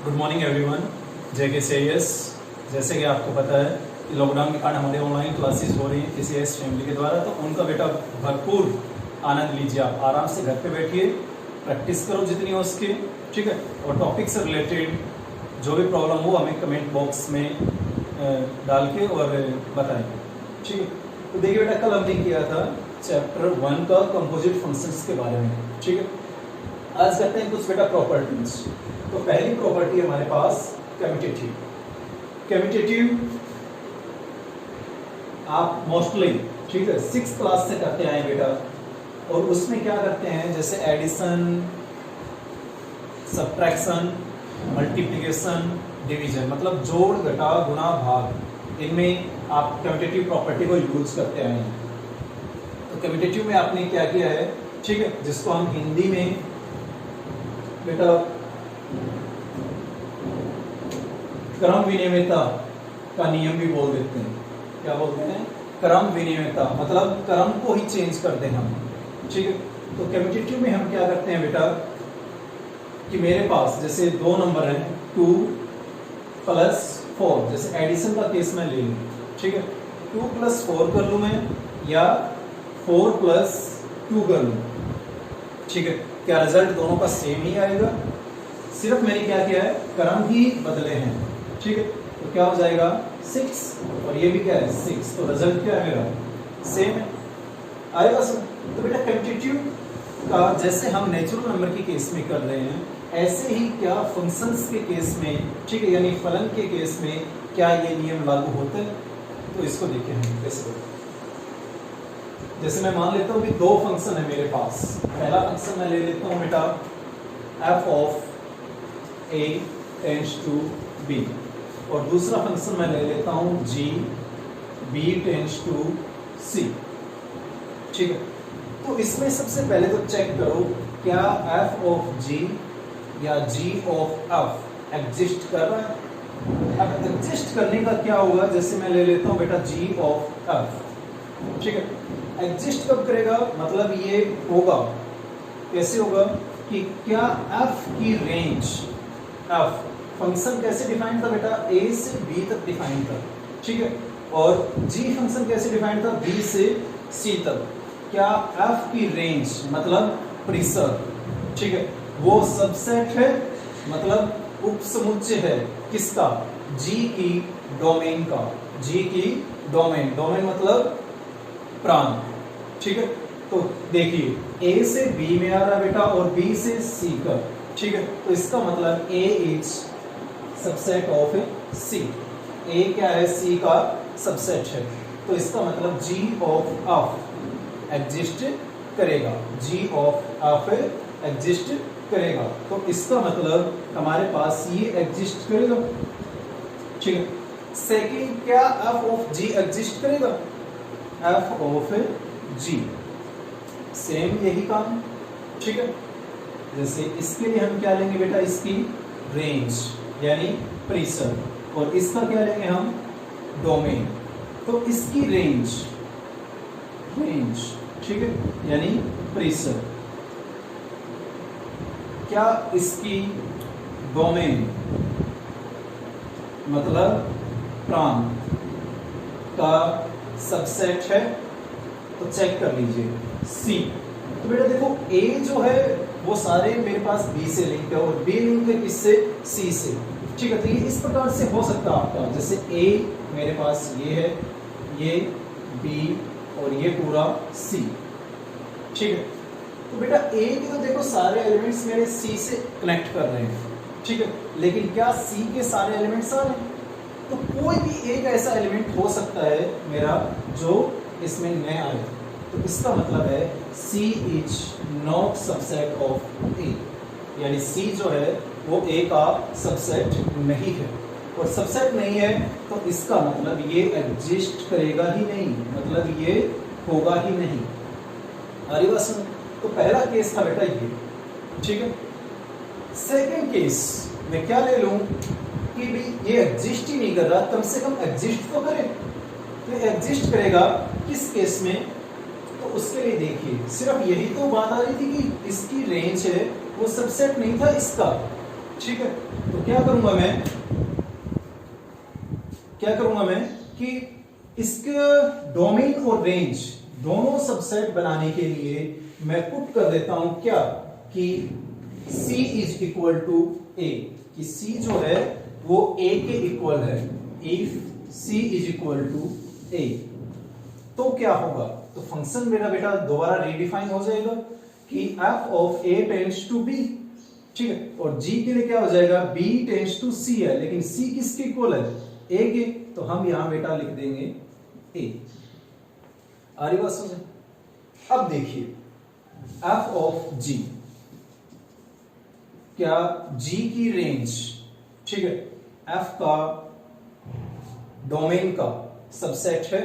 Good morning everyone. JK CS. जैसे कि आपको पता है कि लॉकडाउन के कारण हमारे ऑनलाइन क्लासेस हो रही हैं TCS फैमिली के द्वारा, तो उनका बेटा भरपूर आनंद लीजिए। आप आराम से घर पे बैठिए, प्रैक्टिस करो जितनी हो उसकी, ठीक है। और टॉपिक से रिलेटेड जो भी प्रॉब्लम हो हमें कमेंट बॉक्स में डाल के और बताएं, ठीक है। तो देखिए बेटा, कल हमने किया था चैप्टर 1 का कंपोजिट फंक्शंस के बारे में, ठीक है। आज करते हैं कुछ बेटा प्रॉपर्टीज। तो पहली प्रॉपर्टी हमारे पास कम्यूटेटिव। कम्यूटेटिव आप मोस्टली, ठीक है, 6th क्लास से करते आए बेटा। और उसमें क्या करते हैं, जैसे एडिशन, सब्ट्रैक्शन, मल्टीप्लिकेशन, डिवीजन, मतलब जोड़, घटा, गुणा, भाग, इनमें आप कम्यूटेटिव प्रॉपर्टी को यूज करते आए हैं। तो कम्यूटेटिव में आपने क्या किया है, ठीक है, जिसको हम हिंदी में बेटा क्रम विनिमयता का नियम भी बोल देते हैं। क्या बोलते हैं? क्रम विनिमयता, मतलब क्रम को ही चेंज कर दें हम, ठीक है। तो कम्यूटेटिव में हम क्या करते हैं बेटा कि मेरे पास जैसे 2 नंबर हैं, 2 + 4, जैसे एडिशन का केस में ले लूं, ठीक है। 2 + 4 कर लूं मैं, या 4 + 2 कर लूं, ठीक है। क्या रिजल्ट दोनों का सेम ही आएगा? सिर्फ मैंने क्या किया है, क्रम ही बदले हैं, ठीक है। तो क्या हो जाएगा 6, और ये भी क्या है 6, तो रिजल्ट क्या है मेरा सेम है, आएगा सर। तो बेटा कम्यूटेटिव का जैसे हम नेचुरल नंबर के केस में कर रहे हैं, ऐसे ही क्या फंक्शंस के केस में, ठीक है, यानी फलन के केस में क्या ये नियम लागू होते हैं? तो इसको देखें हम कैसे करते हैं। जैसे मैं मान लेता हूँ कि 2 फंक्शन है मेरे पास। पहला फंक्शन मैं ले लेता हूँ बेटा f of a tends to b, और दूसरा फंक्शन मैं ले लेता हूँ g b tends to c, ठीक है। तो इसमें सबसे पहले तो चेक करो क्या f of g या g of f एग्जिस्ट कर रहा है। अब एग्जिस्ट करने का क्या होगा, जैसे मैं ले लेता हूँ बेटा g of f, ठीक है। एग्जिस्ट कब करेगा, मतलब ये होगा, कैसे होगा कि क्या f की रेंज, f फंक्शन कैसे डिफाइन था बेटा, a से b तक डिफाइन था, ठीक है। और g फंक्शन कैसे डिफाइन था, b से c तक। क्या f की रेंज मतलब परिसर, ठीक है, वो सबसेट है, मतलब उपसमुच्चय है किसका, g की डोमेन का। g की डोमेन, डोमेन मतलब प्रांत, ठीक है। तो देखिए a से b में आ रहा बेटा और b से c का, ठीक है। तो इसका मतलब a is subset of c। a क्या है, c का सबसेट है। तो इसका मतलब g ऑफ f एग्जिस्ट करेगा, g ऑफ f एग्जिस्ट करेगा। तो इसका मतलब हमारे पास ये एग्जिस्ट करेगा, ठीक है। सेकंड, क्या f ऑफ g एग्जिस्ट करेगा, f ऑफ g, सेम यही काम, ठीक है। जैसे इसके लिए हम क्या लेंगे बेटा, इसकी रेंज यानी परिसर, और इसका क्या लेंगे हम, डोमेन। तो इसकी रेंज, रेंज, ठीक है, यानी परिसर। क्या इसकी डोमेन मतलब प्रांत का सबसेट है? तो चेक कर लीजिए C। तो बेटा देखो A जो है वो सारे मेरे पास B से लिंक है, और B लिंक है किससे, C से, ठीक है। तो ये इस प्रकार से हो सकता है आपका, जैसे A मेरे पास ये है, ये B और ये पूरा C, ठीक है। तो बेटा A के तो देखो सारे एलिमेंट्स मेरे C से कनेक्ट कर रहे हैं, ठीक है, लेकिन क्या C के सारे एलिमेंट्स आ रहे हैं? तो कोई भी एक ऐसा एलिमेंट हो सकता है मेरा जो इसमें न आए। तो इसका मतलब है C is not subset of A, यानी C जो है वो A का सबसेट नहीं है, और सबसेट नहीं है तो इसका मतलब ये एग्जिस्ट करेगा ही नहीं, मतलब ये होगा ही नहीं। अरे बस, तो पहला केस था बेटा ये, ठीक है। सेकंड केस मैं क्या ले लूं कि भी ये एग्जिस्ट ही नहीं कर रहा, कम से कम एग्जिस्ट तो करे। तो एग्जिस्ट करेगा किस केस में, तो उसके लिए देखिए सिर्फ यही तो बात आ रही थी कि इसकी रेंज है वो सबसेट नहीं था इसका, ठीक है। तो क्या करूंगा मैं कि इसके डोमेन और रेंज दोनों सबसेट बनाने के लिए मैं पुट कर देता हूं क्या कि C is equal to A, कि C जो है वो A के इक्वल है। If C is equal to A तो क्या होगा, तो फंक्शन मेरा बेटा दोबारा रीडिफाइन हो जाएगा कि f of A tends to B, ठीक है। और G के लिए क्या हो जाएगा, B टेंड्स टू C है, लेकिन C किसके इक्वल है, A के, तो हम यहां बेटा लिख देंगे A। आ रही बात समझ। अब देखिए f ऑफ G, क्या G की रेंज, ठीक है, f का डोमेन का सबसेट है।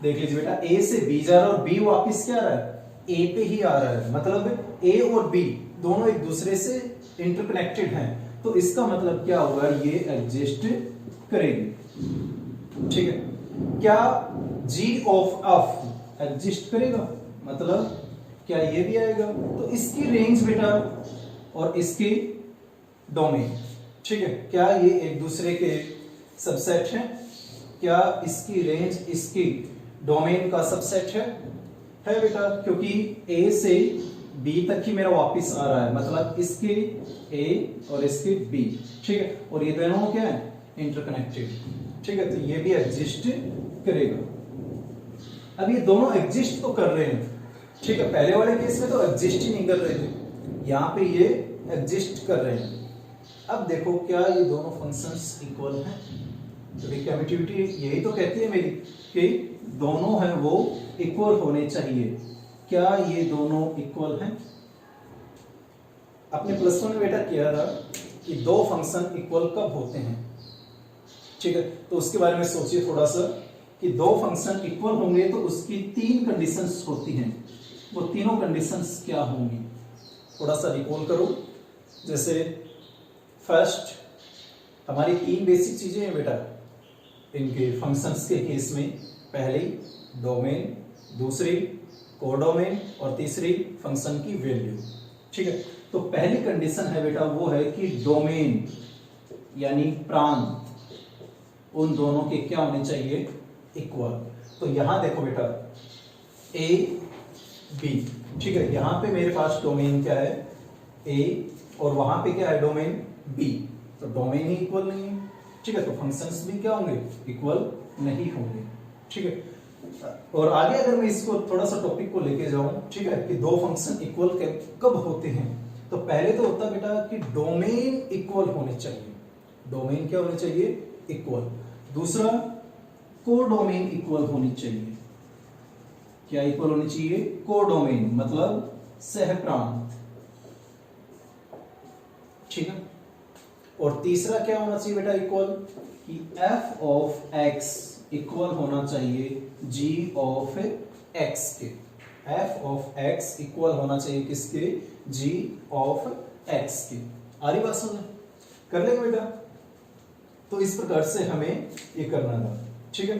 देख लीजिए बेटा A से B जा रहा है और B वापस क्या आ रहा है, A पे ही आ रहा है, मतलब A और B दोनों एक दूसरे से इंटरकनेक्टेड हैं, तो इसका मतलब क्या होगा, ये एग्जिस्ट करेगी, ठीक है। क्या G ऑफ F एग्जिस्ट करेगा, मतलब क्या ये भी आएगा, तो इसकी रेंज बेटा और इसकी डोमेन, ठीक है, क्या ये एक दूसरे के सबसेट हैं, क्या इसकी रेंज इसकी डोमेन का सबसेट है बेटा, क्योंकि A से B तक ही मेरा वापस आ रहा है, मतलब इसके A और इसके B, ठीक है, और ये दोनों क्या है, इंटरकनेक्टेड, ठीक है, तो ये भी एग्जिस्ट करेगा। अब ये दोनों एग्जिस्ट तो कर रहे हैं, ठीक है, पहले वाले केस में तो एग्जिस्ट ही नहीं कर रहे थे, यहां पे ये एग्जिस्ट कर रहे हैं। अब देखो क्या ये दोनों फंक्शंस इक्वल हैं, तो कम्यूटेटिविटी यही तो कहती है मेरी कि दोनों हैं वो इक्वल होने चाहिए। क्या ये दोनों इक्वल हैं, अपने प्लस वन में बेटा किया था कि दो फंक्शन इक्वल कब होते हैं, ठीक है, तो उसके बारे में सोचिए थोड़ा सा कि दो फंक्शन इक्वल होंगे तो उसकी तीन कंडीशंस होती हैं, वो तीनों कंडीशंस क्या होंगी, थोड़ा सा रिकॉल करो। जैसे फर्स्ट हमारी तीन बेसिक चीजें हैं बेटा इनके फंक्शंस के केस में, पहली डोमेन, दूसरी कोडोमेन और तीसरी फंक्शन की वैल्यू, ठीक है। तो पहली कंडीशन है बेटा वो है कि डोमेन यानी प्रांत उन दोनों के क्या होने चाहिए, इक्वल। तो यहां देखो बेटा A B, ठीक है, यहां पे मेरे पास डोमेन क्या है A और वहां पे क्या है डोमेन B, तो डोमेन ही इक्वल नहीं है, ठीक है, तो फंक्शंस भी क्या होंगे, इक्वल नहीं होंगे, ठीक है। और आगे अगर मैं इसको थोड़ा सा टॉपिक को लेके जाऊं, ठीक है, कि दो फंक्शन इक्वल कब होते हैं, तो पहले तो होता बेटा कि डोमेन इक्वल होने चाहिए, डोमेन क्या होने चाहिए, इक्वल। दूसरा कोडोमेन इक्वल होनी चाहिए, क्या इक्वल होनी चाहिए, कोडोमेन मतलब सहप्रांत, ठीक है। और तीसरा क्या होना चाहिए बेटा इक्वल, कि f ऑफ x इक्वल होना चाहिए g ऑफ x के, f ऑफ x इक्वल होना चाहिए किसके, g ऑफ x के। आ रही बात समझ, कर लेंगे बेटा, तो इस प्रकार से हमें ये करना था, ठीक है।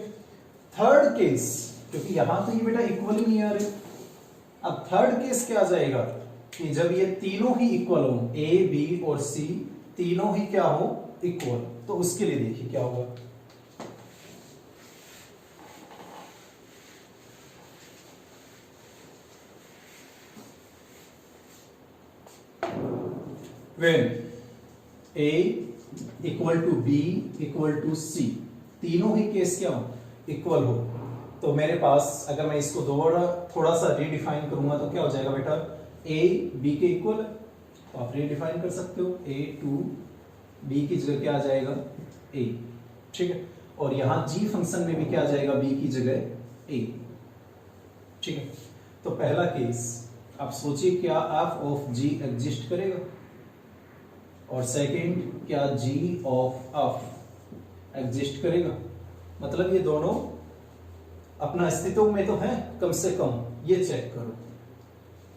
थर्ड केस, क्योंकि यहां तो ये बेटा इक्वल ही नहीं आ रहे, अब थर्ड केस क्या आ जाएगा कि जब ये तीनों ही इक्वल हो, A B और C तीनों ही क्या हो, इक्वल, तो उसके लिए देखिए क्या होगा। When A equal to B equal to C, तीनों ही केस क्या हो, इक्वल हो, तो मेरे पास अगर मैं इसको दोबारा थोड़ा सा रीडिफाइन करूंगा तो क्या हो जाएगा बेटा, A B के इक्वल है, तो आप रीडिफाइन कर सकते हो, A टू B की जगह क्या आ जाएगा, A, ठीक है, और यहां G फंक्शन में भी क्या आ जाएगा, B की जगह A, ठीक है। तो पहला केस आप सोचिए क्या f ऑफ G एग्जिस्ट करेगा, और सेकंड क्या G ऑफ f एग्जिस्ट करेगा, मतलब ये दोनों अपना अस्तित्व में तो है कम से कम, ये चेक करो।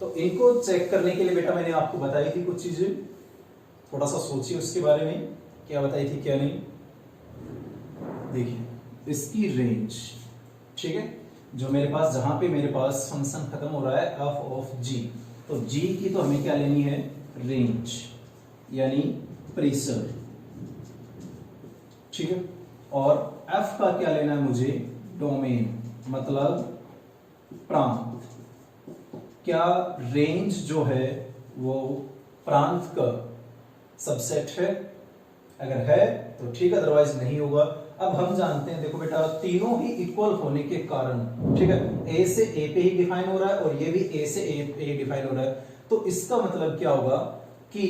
तो इनको चेक करने के लिए बेटा मैंने आपको बताई थी कुछ चीजें, थोड़ा सा सोचिए उसके बारे में, क्या बताई थी क्या नहीं। देखिए इसकी रेंज, ठीक है, जो मेरे पास जहां पे मेरे पास फंक्शन खत्म हो रहा है f ऑफ g, तो g की तो हमें क्या लेनी है, रेंज, यानी प्रेशर, ठीक है। और एफ का क्या लेना है मुझे, डोमेन, मतलब प्रांत। क्या रेंज जो है वो प्रांत का सबसेट है? अगर है तो ठीक, अदरवाइज नहीं होगा। अब हम जानते हैं, देखो बेटा, तीनों ही इक्वल होने के कारण, ठीक है, ए से ए पे ही डिफाइन हो रहा है और ये भी ए से ए डिफाइन हो रहा है, तो इसका मतलब क्या होगा कि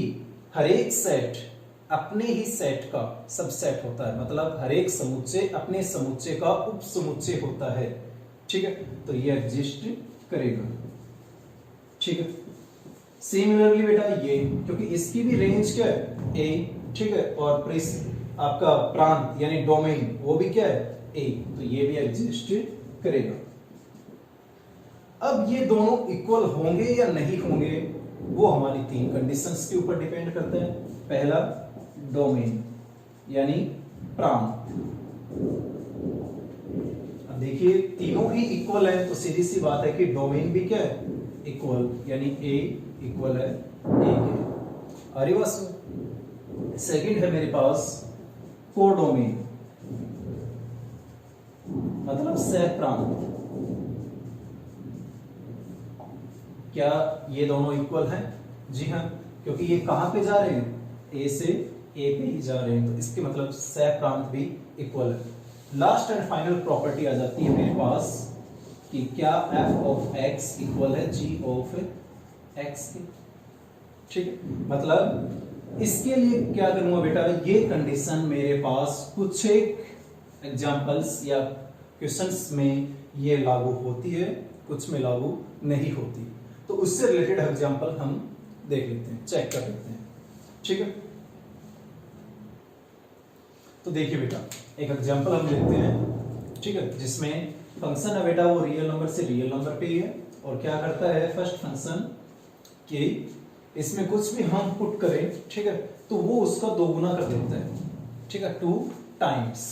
हर एक सेट अपने ही सेट का सबसेट होता है, मतलब हर एक समुच्चय अपने समुच्चय का उप समुच्चय होता है, ठीक है। तो ये एग्जिस्ट करेगा, ठीक है। सिमिलरली बेटा ये, क्योंकि इसकी भी रेंज क्या है, ए, ठीक है, और प्रेस आपका प्रांत यानी डोमेन वो भी क्या है, ए, तो ये भी एग्जिस्ट करेगा। अब ये दोनों इक्वल होंगे या नहीं होंगे, वो हमारी तीन कंडीशंस के ऊपर डिपेंड करता है। पहला डोमेन यानी प्रांत। अब देखिए तीनों ही इक्वल है तो सीधी सी बात है कि डोमेन भी क्या है, इक्वल, यानी ए इक्वल है ए के। अरे बस सेकंड है मेरे पास कोडोमेन, मतलब सह प्रांत। क्या ये दोनों इक्वल हैं? जी हाँ, क्योंकि ये कहां पे जा रहे हैं, ए से ए पे ही जा रहे हैं, तो इसके मतलब सह प्रांत भी इक्वल है। लास्ट एंड फाइनल प्रॉपर्टी आ जाती है मेरे पास कि क्या f ऑफ x इक्वल है g ऑफ x के, ठीक है। मतलब इसके लिए क्या करूंगा बेटा, ये कंडीशन मेरे पास कुछ एक एग्जांपल्स या क्वेश्चंस में ये लागू होती है, कुछ में लागू नहीं होती, तो उससे रिलेटेड एग्जांपल हम देख लेते हैं, चेक कर लेते हैं, ठीक है। तो देखिए बेटा एक एग्जांपल हम लेते हैं, ठीक है, जिसमें फंक्शन है बेटा वो रियल नंबर से रियल नंबर पे ही है, और क्या करता है फर्स्ट फंक्शन कि इसमें कुछ भी हम पुट करें, ठीक है, तो वो उसका दोगुना कर देता है, ठीक है, 2 टाइम्स।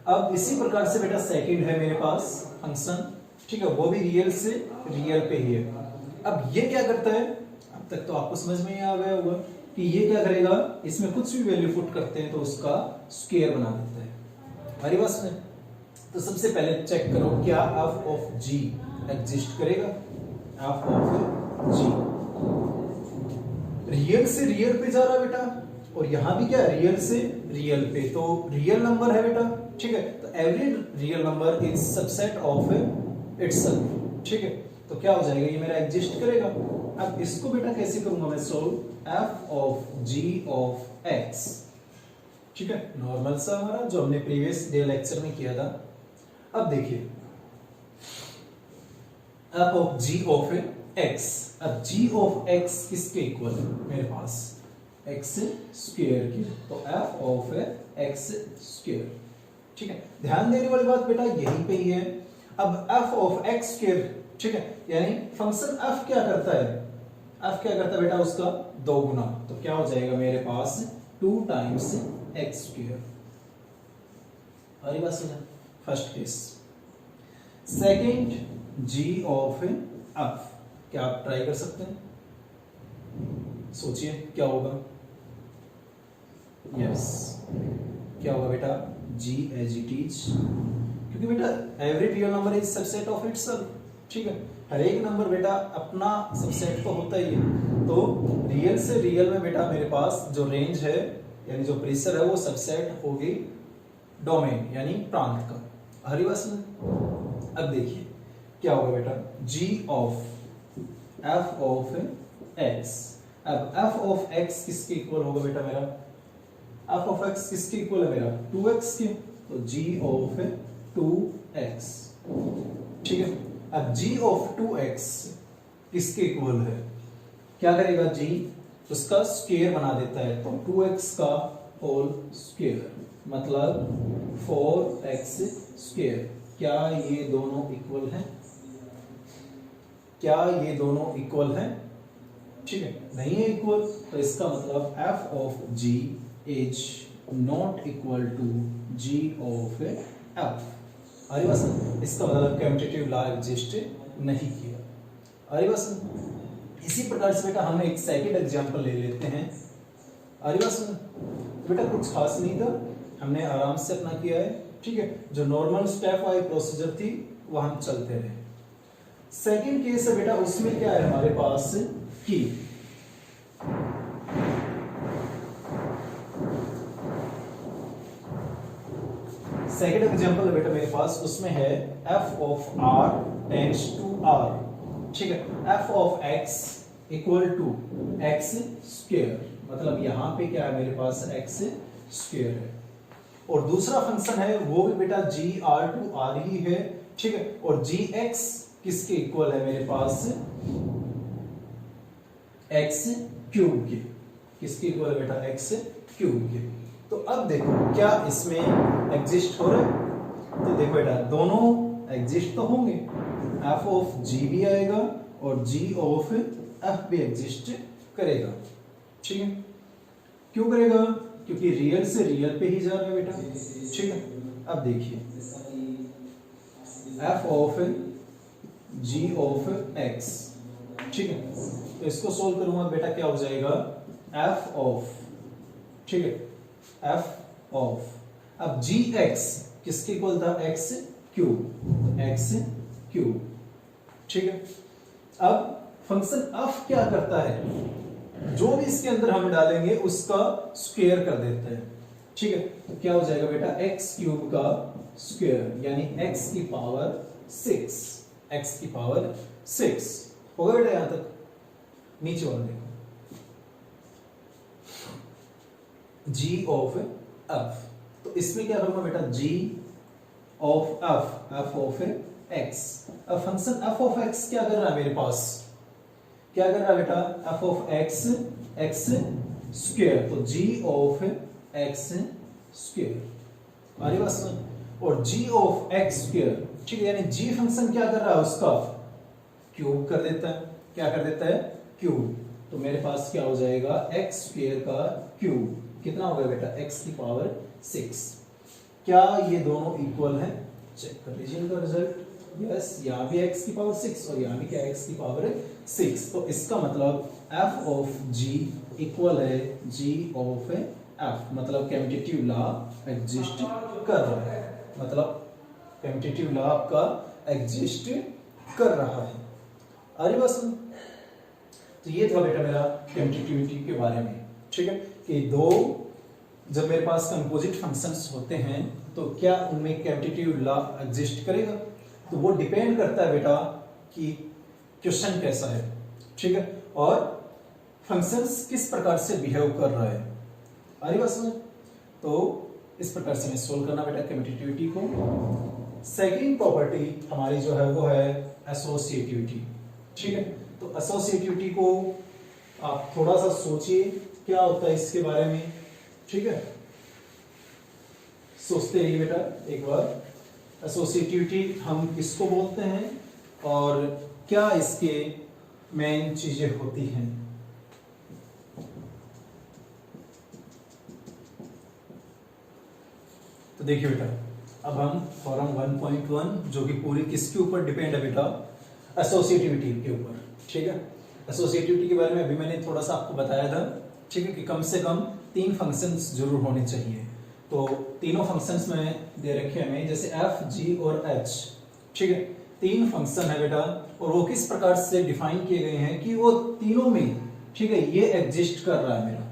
अब इसी प्रकार से बेटा सेकंड है मेरे पास फंक्शन, ठीक है, वो भी रियल से रियल पे ही है। अब ये क्या करता है, अब तक तो आपको समझ में ही आ गया होगा कि ये क्या करेगा, इसमें कुछ भी वैल्यू पुट करते हैं तो उसका स्क्वायर बना देता है। हमारी बात सुने, तो सबसे पहले चेक करो क्या f ऑफ g एग्जिस्ट करेगा। f ऑफ g रियल से रियल पे जा रहा है बेटा, और यहां भी क्या है, रियल से रियल पे, तो रियल नंबर है बेटा, ठीक है, तो every real number is subset of itself, ठीक है, तो क्या हो जाएगा, ये मेरा एग्जिस्ट करेगा। अब इसको बेटा कैसे करूंगा मैं solve, f of g of x, ठीक है, नॉर्मल सा हमारा जो हमने प्रीवियस डे लेक्चर में किया था। अब देखिए f of g of x, अब g ऑफ x किसके इक्वल है मेरे पास, x स्क्वायर के, तो f ऑफ x स्क्वायर, ठीक है। ध्यान देने वाली बात बेटा यहीं पे ही है। अब f ऑफ x स्क्वायर, ठीक है, यानी फंक्शन f क्या करता है, f क्या करता है बेटा, उसका दोगुना, तो क्या हो जाएगा मेरे पास 2 टाइम्स x स्क्वायर। अरे बस first case. Second g of f, क्या आप ट्राई कर सकते हैं, सोचिए क्या होगा, यस क्या होगा बेटा, g एज इट इज, क्योंकि बेटा every real number is subset of itself, ठीक है, हर एक नंबर बेटा अपना सबसेट तो होता ही है, तो रियल से रियल में बेटा मेरे पास जो रेंज है यानी जो प्रेशर है वो सबसेट होगी डोमेन यानी प्रांत का। हरी बस में अब देखिए क्या होगा बेटा, g of f of x, अब f ऑफ x किसके इक्वल होगा बेटा मेरा, f ऑफ x किसके इक्वल है मेरा 2x के, तो g ऑफ 2x, ठीक है। अब g ऑफ 2x किसके इक्वल है, क्या करेगा g उसका स्क्वायर बना देता है, तो 2x का होल स्क्वायर मतलब 4x स्क्वायर। क्या ये दोनों इक्वल हैं, क्या ये दोनों इक्वल हैं, ठीक है, नहीं है इक्वल, तो इसका मतलब f of g is not equal to g of f। अरे बस इसका मतलब कम्यूटेटिव लॉ एग्जिस्ट नहीं किया। अरे बस इसी प्रकार से बेटा हम एक सेकंड एग्जांपल ले लेते हैं, आ रही बात समझ? बेटा कुछ खास नहीं था, हमने आराम से अपना किया है, ठीक है। जो नॉर्मल स्टेप वाइज प्रोसीजर थी वो हम चलते रहे। सेकंड केस है बेटा, उसमें क्या है हमारे पास कि सेकंड एग्जांपल है बेटा मेरे पास, उसमें है f of r tends to r, ठीक है। f of x equal to x square, मतलब यहां पे क्या है मेरे पास x स्क्वायर है। और दूसरा फंक्शन है वो भी बेटा g r टू r ही है, ठीक है। और gx किसके इक्वल है मेरे पास, x क्यूब के, किसके इक्वल है बेटा, x क्यूब के। तो अब देखो क्या इसमें एग्जिस्ट हो रहा है, तो देखो बेटा दोनों एग्जिस्ट तो होंगे, f ऑफ g भी आएगा और g ऑफ f भी एग्जिस्ट करेगा, ठीक है। क्यों करेगा, क्योंकि रियल से रियल पे ही जा रहा है बेटा, ठीक है। अब देखिए f of g of x, ठीक है। तो इसको सोल्व करूंगा बेटा, क्या हो जाएगा f ऑफ, ठीक है, f ऑफ, अब gx किसके इक्वल था, x क्यूब, x क्यूब, ठीक है। अब फंक्शन f क्या करता है, जो भी इसके अंदर हम डालेंगे उसका स्क्वायर कर देता है, ठीक है। तो क्या हो जाएगा बेटा, x क्यूब का स्क्वायर यानी x की पावर 6, x की पावर 6 होगा बेटा। यहां तक नीचे वाला देखो, g ऑफ f, तो इसमें क्या करूंगा बेटा, g of f, f of x। अब फंक्शन f ऑफ x क्या कर रहा है मेरे पास, क्या कर रहा है बेटा, f of x x square, तो g ऑफ x स्क्वायर, आ रही बात समझ। और g ऑफ x स्क्वायर, ठीक है, यानी g फंक्शन क्या कर रहा है, उसका क्यूब कर देता है, क्या कर देता है, क्यूब। तो मेरे पास क्या हो जाएगा, x स्क्वायर का क्यूब, कितना हो गया बेटा, x की पावर 6। क्या ये दोनों इक्वल हैं, चेक कर लीजिए इनका रिजल्ट, यस, यहाँ भी x की पावर 6 और यहाँ भी क्या x की पावर 6। तो इसका मतलब f ऑफ g इक्वल है g ऑफ f, मतलब कम्यूटेटिव लॉ एग्जिस्ट कर रहा है, मतलब कम्यूटेटिव लॉ आपका एग्जिस्ट कर रहा है। अरे बस, तो ये था बेटा मेरा कम्यूटेटिविटी के बारे में, ठीक है, कि दो जब मेरे पास कंपोजिट फंक्शंस होते हैं तो क्या उनमें कम्यूटेटिव लॉ एग्जिस्ट करेगा, तो वो डिपेंड करता है बेटा कि क्वेश्चन कैसा है, ठीक है, और फंक्शंस किस प्रकार से बिहेव कर रहा है। अरे बस, तो इस प्रकार से मैं सोल्व करना बेटा कम्यूटेटिविटी को। सेकंड प्रॉपर्टी हमारी जो है वो है एसोसिएटिविटी, ठीक है। तो एसोसिएटिविटी को आप थोड़ा सा सोचिए क्या होता है इसके बारे में, ठीक है, सोचते रहिए बेटा एक बार। एसोसिएटिविटी हम किसको बोलते हैं और क्या इसके मेन चीजें होती हैं। तो देखिए बेटा, अब हम फॉर्म 1.1 जो कि पूरी किसके ऊपर डिपेंड है बेटा, एसोसिएटिविटी के ऊपर, ठीक है। एसोसिएटिविटी के बारे में अभी मैंने थोड़ा सा आपको बताया था, ठीक है, कि कम से कम 3 फंक्शंस जरूर होने चाहिए। तो तीनों फंक्शंस में दे रखे हमें, जैसे f, g और h, ठीक है, 3 फंक्शन है बेटा, और वो किस प्रकार से डिफाइन किए गए हैं कि वो तीनों में, ठीक है, ये एग्जिस्ट कर रहा है मेरा,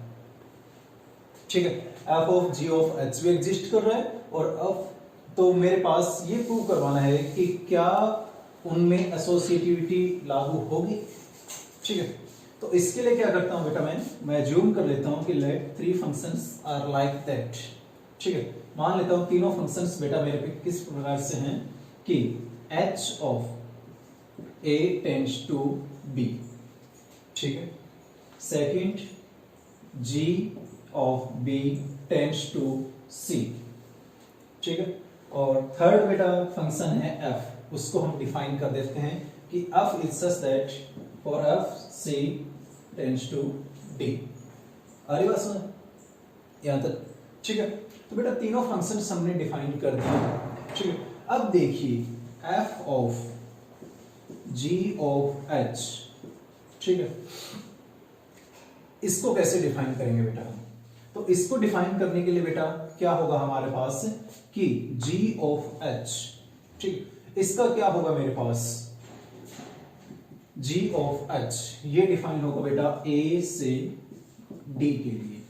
ठीक है, f of g of h भी एग्जिस्ट कर रहा है, और अब तो मेरे पास ये प्रूव करवाना है कि क्या उनमें एसोसिएटिविटी लागू होगी, ठीक है। तो इसके लिए क्या करता हूं बेटा, मैं अज्यूम कर लेता हूं कि let 3 functions are like that, ठीक है। मान लेता हूं तीनों फंक्शंस बेटा मेरे पे किस प्रकार से हैं कि h of a tends to b, ठीक है, second g of b tends to c, ठीक है, और थर्ड बेटा फंक्शन है f, उसको हम डिफाइन कर देते हैं कि f is such that for f c tends to d। आ रही बात समझ यहां तक, ठीक है। तो बेटा तीनों फंक्शंस हमने डिफाइन कर दिए, ठीक है। अब देखिए f of g of h, ठीक है, इसको कैसे डिफाइन करेंगे बेटा, तो इसको डिफाइन करने के लिए बेटा क्या होगा हमारे पास कि g ऑफ h, ठीक, इसका क्या होगा मेरे पास g ऑफ h, ये डिफाइन होगा बेटा a से d के लिए,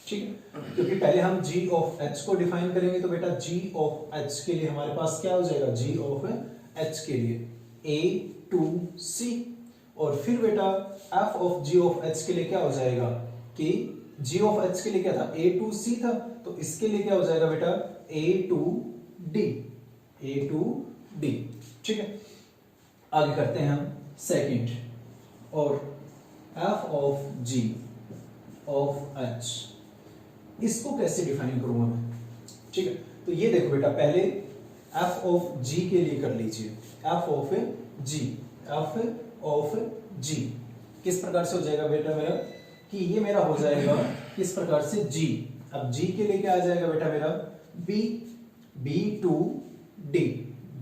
ठीक है। क्योंकि पहले हम g ऑफ h को डिफाइन करेंगे तो बेटा g ऑफ h के लिए हमारे पास क्या हो जाएगा, g ऑफ h के लिए a to c, और फिर बेटा f of g of h के लिए क्या हो जाएगा कि g ऑफ h के लिए क्या था, a to c था, तो इसके लिए क्या हो जाएगा बेटा a to d, a to d, ठीक है। आगे करते हैं हम सेकंड, और f of g of h, इसको कैसे डिफाइन करूंगा मैं, ठीक है। तो ये देखो बेटा पहले f ऑफ g के लिए कर लीजिए, f of g, f of g किस प्रकार से हो जाएगा बेटा मेरा, कि ये मेरा हो जाएगा किस प्रकार से g, अब g के लिए क्या आ जाएगा बेटा मेरा b, b to d,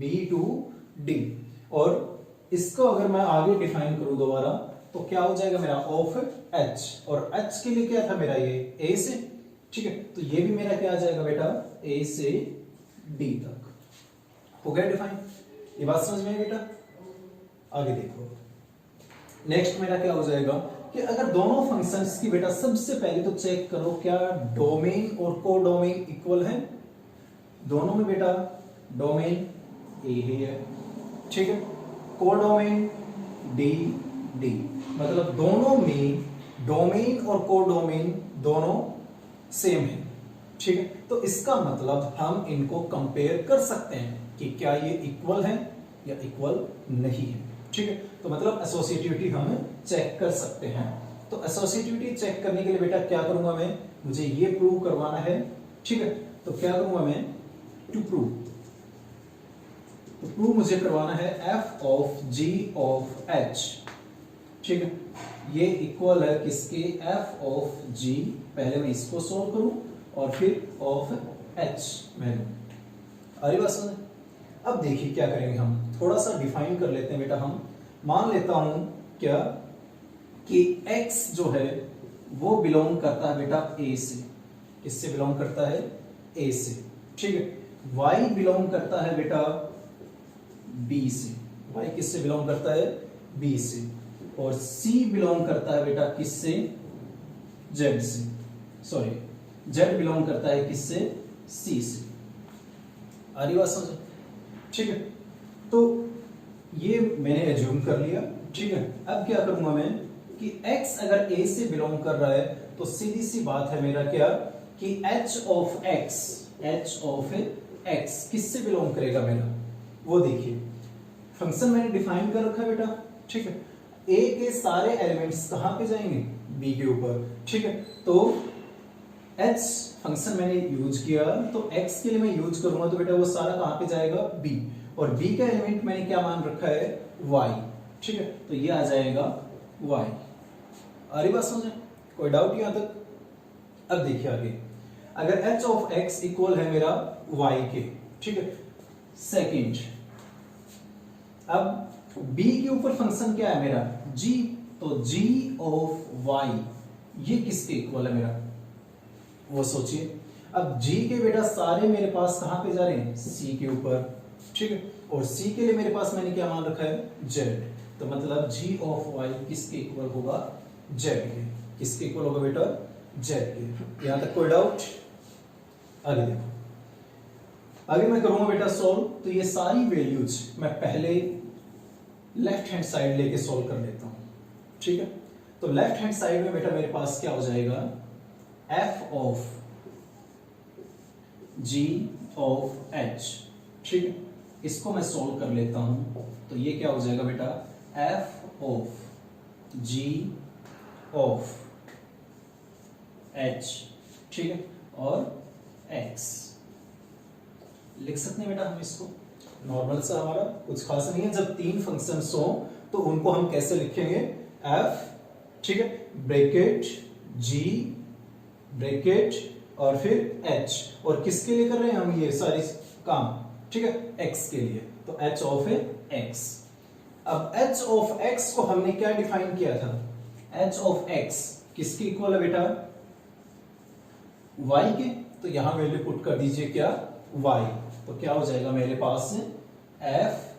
b to d, और इसको अगर मैं आगे डिफाइन करूं दोबारा तो क्या हो जाएगा मेरा ऑफ h, और h के लिए क्या था मेरा ये a से, ठीक है। तो ये भी मेरा क्या आ जाएगा बेटा a से d तक, हो गया डिफाइन, ये बात समझ में आई बेटा। आगे देखो नेक्स्ट मेरा क्या हो जाएगा कि अगर दोनों फंक्शंस की बेटा सबसे पहले तो चेक करो क्या डोमेन और कोडोमेन इक्वल है, दोनों में बेटा डोमेन a है, ठीक है, कोडोमेन d d, मतलब दोनों में डोमेन और कोडोमेन दोनों सेम है, ठीक है। तो इसका मतलब हम इनको कंपेयर कर सकते हैं कि क्या ये इक्वल है या इक्वल नहीं है, ठीक है। तो मतलब एसोसिएटिविटी हम चेक कर सकते हैं। तो एसोसिएटिविटी चेक करने के लिए बेटा क्या करूंगा मैं, मुझे ये प्रूव करवाना है, ठीक है। तो क्या करूंगा मैं, टू प्रूव, तो प्रूव मुझे करवाना है f of g of h, ठीक है, ये इक्वल है किसके, f ऑफ g, पहले मैं इसको सोल्व करूं और फिर ऑफ h मैं लूं, अरे बात समझ। अब देखिए क्या करेंगे हम, थोड़ा सा डिफाइन कर लेते हैं बेटा, हम मान लेता हूं क्या कि x जो है वो बिलोंग करता है बेटा a से, किससे बिलोंग करता है, a से, ठीक है। y बिलोंग करता है बेटा b से, y किससे बिलोंग करता है, b से, और c बिलोंग करता है बेटा किससे, z से, सॉरी z बिलोंग करता है किससे, c से, आ रही बात समझ, ठीक है। तो ये मैंने एज्यूम कर लिया, ठीक है। अब क्या करूंगा मैं कि x अगर a से बिलोंग कर रहा है तो सीधी सी बात है मेरा क्या कि h ऑफ x किससे बिलोंग करेगा मेरा, वो देखिए फंक्शन मैंने डिफाइन कर रखा है बेटा, ठीक है। a के सारे एलिमेंट्स कहां पे जाएंगे, b के ऊपर, ठीक है। तो h फंक्शन मैंने यूज किया, तो x के लिए मैं यूज करूंगा तो बेटा वो सारा कहां पे जाएगा, b, और b का एलिमेंट मैंने क्या मान रखा है, y, ठीक है। तो ये आ जाएगा y, अरे बात समझे, कोई डाउट यहां तक। अब देखिए आगे, अगर h ऑफ x इक्वल है मेरा y के, ठीक है। सेकंड, अब b के ऊपर फंक्शन क्या है मेरा, g, तो g ऑफ y ये किसके इक्वल है मेरा, वो सोचिए। अब g के बेटा सारे मेरे पास कहां पे जा रहे हैं, c के ऊपर, ठीक है, और c के लिए मेरे पास मैंने क्या मान रखा है, z, तो मतलब g ऑफ y किसके इक्वल होगा, z के, किसके इक्वल होगा बेटा, z के। यहां तक कोई डाउट, आगे देखो, आगे मैं करूंगा बेटा सोल्व, तो ये सारी वैल्यूज मैं पहले लेफ्ट हैंड साइड लेके सोल्व कर लेता हूं, ठीक है। तो लेफ्ट हैंड साइड में बेटा मेरे पास क्या हो जाएगा, f of g of h, ठीक है, इसको मैं सोल्व कर लेता हूं, तो ये क्या हो जाएगा बेटा, f of g of h, ठीक है, और x लिख सकते हैं बेटा हम इसको, नॉर्मल सा हमारा कुछ खास नहीं है। जब तीन फंक्शंस हो तो उनको हम कैसे लिखेंगे, f, ठीक है, ब्रैकेट g ब्रैकेट और फिर h, और किसके लिए कर रहे हैं हम ये सारी काम, ठीक है, x के लिए, तो h ऑफ x। अब h ऑफ x को हमने क्या डिफाइन किया था, h ऑफ x किसके इक्वल है बेटा, y के, तो यहां वैल्यू पुट कर दीजिए क्या, y। तो क्या हो जाएगा मेरे पास एफ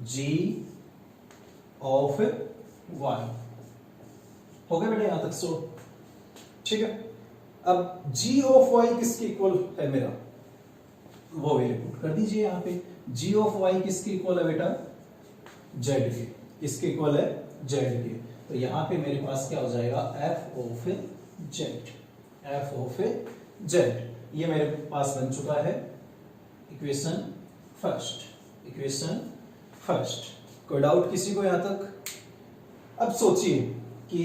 जी ऑफ y। हो गया बेटा यहां तक सो, ठीक है। अब g ऑफ y किसके इक्वल है मेरा, वो वैल्यू पुट कर दीजिए यहां पे। g ऑफ y किसके इक्वल है बेटा, z के। किसके इक्वल है, z के। तो यहां पे मेरे पास क्या हो जाएगा, f of z, f of z। ये मेरे पास बन चुका है इक्वेशन फर्स्ट, इक्वेशन फर्स्ट। कोई डाउट किसी को यहां तक। अब सोचिए कि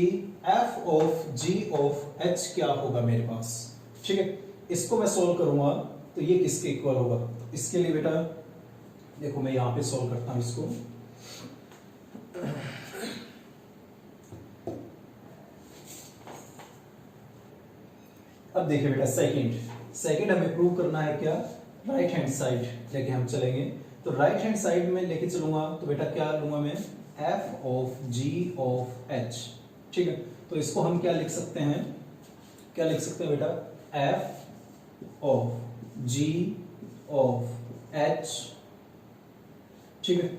f of g of h क्या होगा मेरे पास, ठीक है। इसको मैं सोल्व करूंगा तो ये किसके इक्वल होगा। इसके लिए बेटा देखो मैं यहां पे सोल्व करता हूं इसको। अब देखिए बेटा सेकंड हमें प्रूव करना है क्या, राइट हैंड साइड लेके हम चलेंगे। तो राइट हैंड साइड में लेके चलूंगा तो बेटा क्या लूंगा मैं, f of g of h, ठीक है। तो इसको हम क्या लिख सकते हैं, क्या लिख सकते हैं बेटा, f of g of h, ठीक है।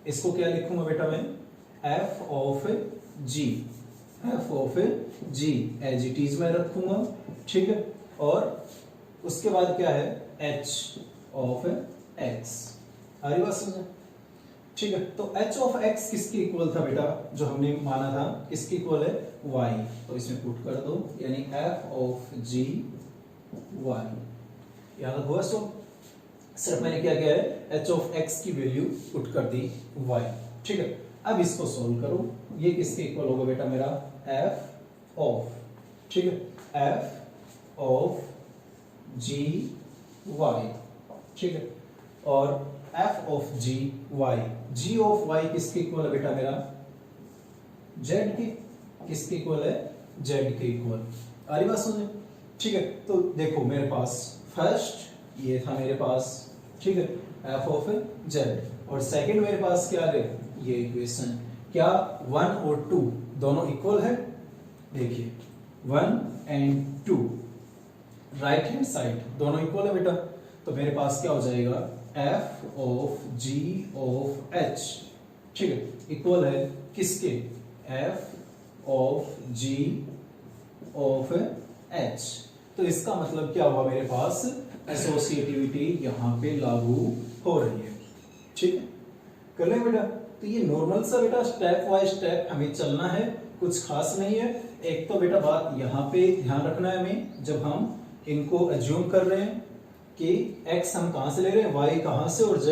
इसको क्या लिखूंगा बेटा मैं, f of g, f of g as it is में रखूंगा, ठीक है। और उसके बाद क्या है, h ऑफ x। आ रही बात समझ, ठीक है। तो h ऑफ x किसके इक्वल था बेटा, जो हमने माना था किसके इक्वल है, y। तो इसमें पुट कर दो, यानी f ऑफ g y। यहां तक हुआ। सो सिर्फ मैंने क्या किया है, h ऑफ x की वैल्यू पुट कर दी y, ठीक है। अब इसको सोल्व करो, ये किसके इक्वल होगा बेटा मेरा, f ऑफ, ठीक है, f ऑफ g y, ठीक है। और f of g y, g of y किसके इक्वल है बेटा मेरा, z के। किसके इक्वल है, z के इक्वल। आ रही बात समझे, ठीक है। तो देखो मेरे पास फर्स्ट ये था मेरे पास, ठीक है, f ऑफ z। और सेकंड मेरे पास क्या है, ये इक्वेशन। क्या 1 और 2 दोनों इक्वल है, देखिए 1 एंड 2 राइट हैंड साइड दोनों इक्वल है बेटा। तो मेरे पास क्या हो जाएगा, f of g of h, ठीक है, इक्वल है किसके, f of g of h। तो इसका मतलब क्या हुआ, मेरे पास एसोसिएटिविटी यहां पे लागू हो रही है, ठीक है। कर ले बेटा। तो ये नॉर्मल सा बेटा स्टेप बाय स्टेप हमें चलना है, कुछ खास नहीं है। एक तो बेटा बात यहाँ पे ध्यान रखना है हमें, जब हम इनको अज्यूम कर रहे हैं कि x हम कहां से ले रहे हैं, y कहां से और z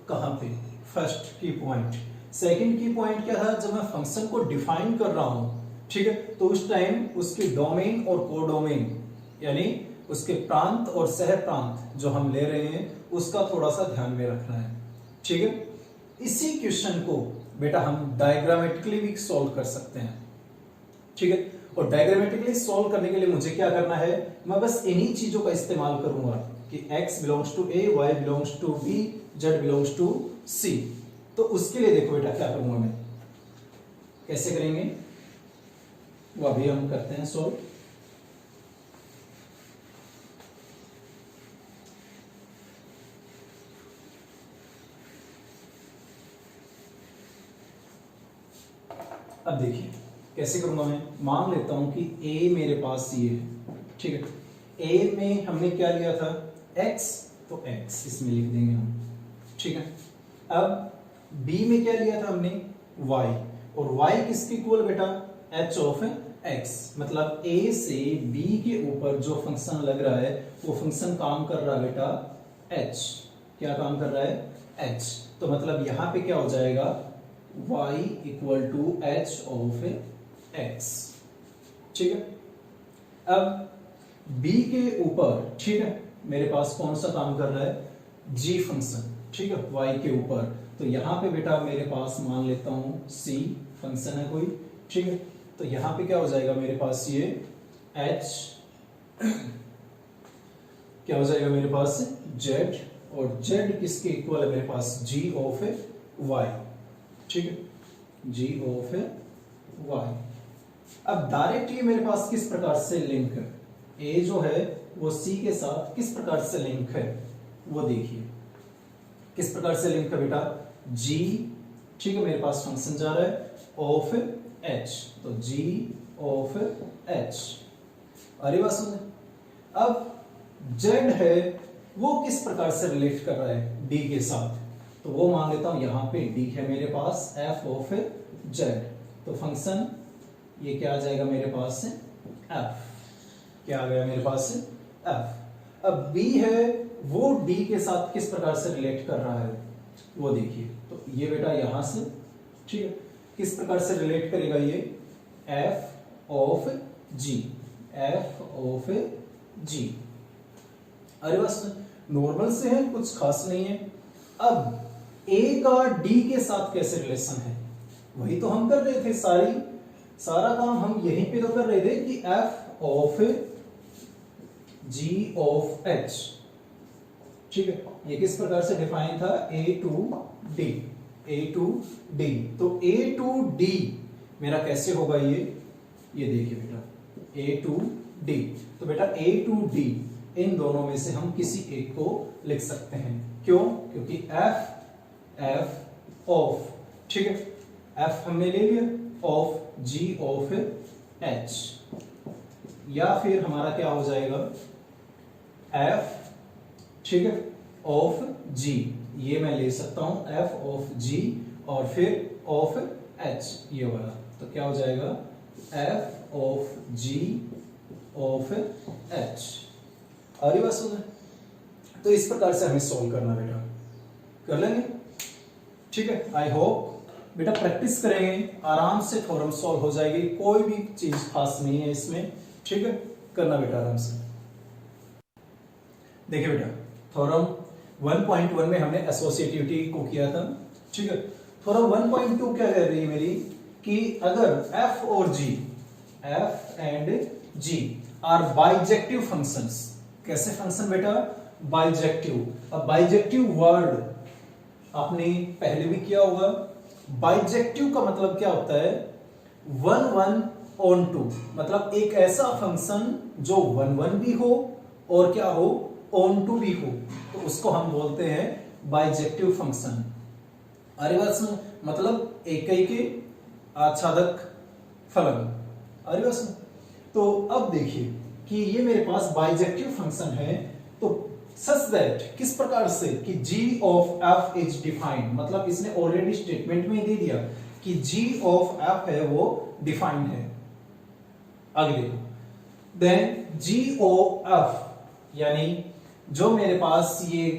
कहां पे। फर्स्ट की पॉइंट। सेकंड की पॉइंट क्या था, जब मैं फंक्शन को डिफाइन कर रहा हूं, ठीक है, तो उस टाइम उसके डोमेन और कोडोमेन, यानी उसके प्रांत और सह प्रांत जो हम ले रहे हैं उसका थोड़ा सा ध्यान में रखना है, ठीक है। इसी क्वेश्चन को बेटा हम डायग्रामेटिकली भी सॉल्व कर सकते हैं, ठीक है। और डायग्रामेटिकली सॉल्व करने के लिए मुझे क्या करना है, मैं बस इन्हीं चीजों का इस्तेमाल करूंगा कि x belongs to a, y belongs to b, z belongs to c। तो उसके लिए देखो बेटा क्या करूंगा मैं, कैसे करेंगे वो अभी हम करते हैं सॉल्व। अब देखिए कैसे करूंगा मैं, मान लेता हूं कि a मेरे पास ये है, ठीक है। a में हमने क्या लिया था, x, तो x इसमें लिख देंगे हम, ठीक है। अब b में क्या लिया था हमने, y, और y किसके इक्वल बेटा, h ऑफ x। मतलब a से b के ऊपर जो फंक्शन लग रहा है वो फंक्शन काम कर रहा है बेटा h। क्या काम कर रहा है, h। तो मतलब यहां पे क्या हो जाएगा, y equal to h of x, ठीक है। अब b के ऊपर, ठीक है, मेरे पास कौन सा काम कर रहा है, g फंक्शन, ठीक है, y के ऊपर। तो यहां पे बेटा मेरे पास मान लेता हूं c फंक्शन है कोई, ठीक है। तो यहां पे क्या हो जाएगा मेरे पास, ये h क्या हो जाएगा मेरे पास, z, और z किसके इक्वल है मेरे पास, g ऑफ y, ठीक है, g ऑफ y। अब डायरेक्ट ये मेरे पास किस प्रकार से लिंक है, ए जो है वो सी के साथ किस प्रकार से लिंक है वो देखिए। किस प्रकार से लिंक है बेटा, जी, ठीक है, मेरे पास फंक्शन जा रहा है ऑफ एच, तो जी ऑफ एच। अरे बात सुन, अब जेड है वो किस प्रकार से रिलेट कर रहा है डी के साथ, तो वो मान लेता हूं यहां पे डी है मेरे पास एफ ऑफ जेड, तो फंक्शन ये क्या आ जाएगा मेरे पास से एफ, क्या आ गया मेरे पास से एफ। अब बी है वो डी के साथ किस प्रकार से रिलेट कर रहा है वो देखिए, तो ये बेटा यहां से, ठीक है, किस प्रकार से रिलेट करेगा ये F of G, F of G. अरे बस नॉर्मल से है, कुछ खास नहीं है। अब ए का डी के साथ कैसे रिलेशन है वही तो हम कर रहे थे, सारा काम हम यहीं पे तो कर रहे थे कि F of G of H, ठीक है, ये किस प्रकार से डिफाइन था A to D, A to D, तो ए टू डी मेरा कैसे होगा ये देखिए बेटा ए टू डी, तो बेटा ए टू डी इन दोनों में से हम किसी एक को लिख सकते हैं, क्यों, क्योंकि एफ ऑफ, ठीक है, एफ हमने ले लिया ऑफ जी ऑफ एच, या फिर हमारा क्या हो जाएगा एफ, ठीक है, ऑफ जी, ये मैं ले सकता हूं एफ ऑफ जी और फिर ऑफ एच ये वाला, तो क्या हो जाएगा F of G of H. और ये बात सुन, तो इस प्रकार से हमें सॉल्व करना बेटा, कर लेंगे, ठीक है। आई होप बेटा प्रैक्टिस करेंगे आराम से थ्योरम सॉल्व हो जाएगी, कोई भी चीज खास नहीं है इसमें, ठीक है, करना बेटा आराम से। देखिए बेटा थ्योरम 1.1 में हमने एसोसिएटिविटी को किया था, ठीक है। थ्योरम 1.2 क्या कह रही है मेरी कि अगर f और g, f and g are bijective functions, कैसे फंक्शन बेटा बाइजेक्टिव। अब बाइजेक्टिव वर्ड आपने पहले भी किया होगा, बाइजेक्टिव का मतलब क्या होता है 1 1 on 2, मतलब एक ऐसा फंक्शन जो 1 1 भी हो और क्या हो ऑन टू भी हो, तो उसको हम बोलते हैं बाइजेक्टिव फंक्शन। अरे बात सुन, मतलब एक के आच्छादक फलन। अरे बात सुन, तो अब देखिए कि ये मेरे पास बाइजेक्टिव फंक्शन है, तो सच दैट किस प्रकार से कि g of f is defined, मतलब इसने ऑलरेडी स्टेटमेंट में दे दिया कि g ऑफ f है वो डिफाइंड है। आगे देखो, देन g ऑफ f यानी जो मेरे पास ये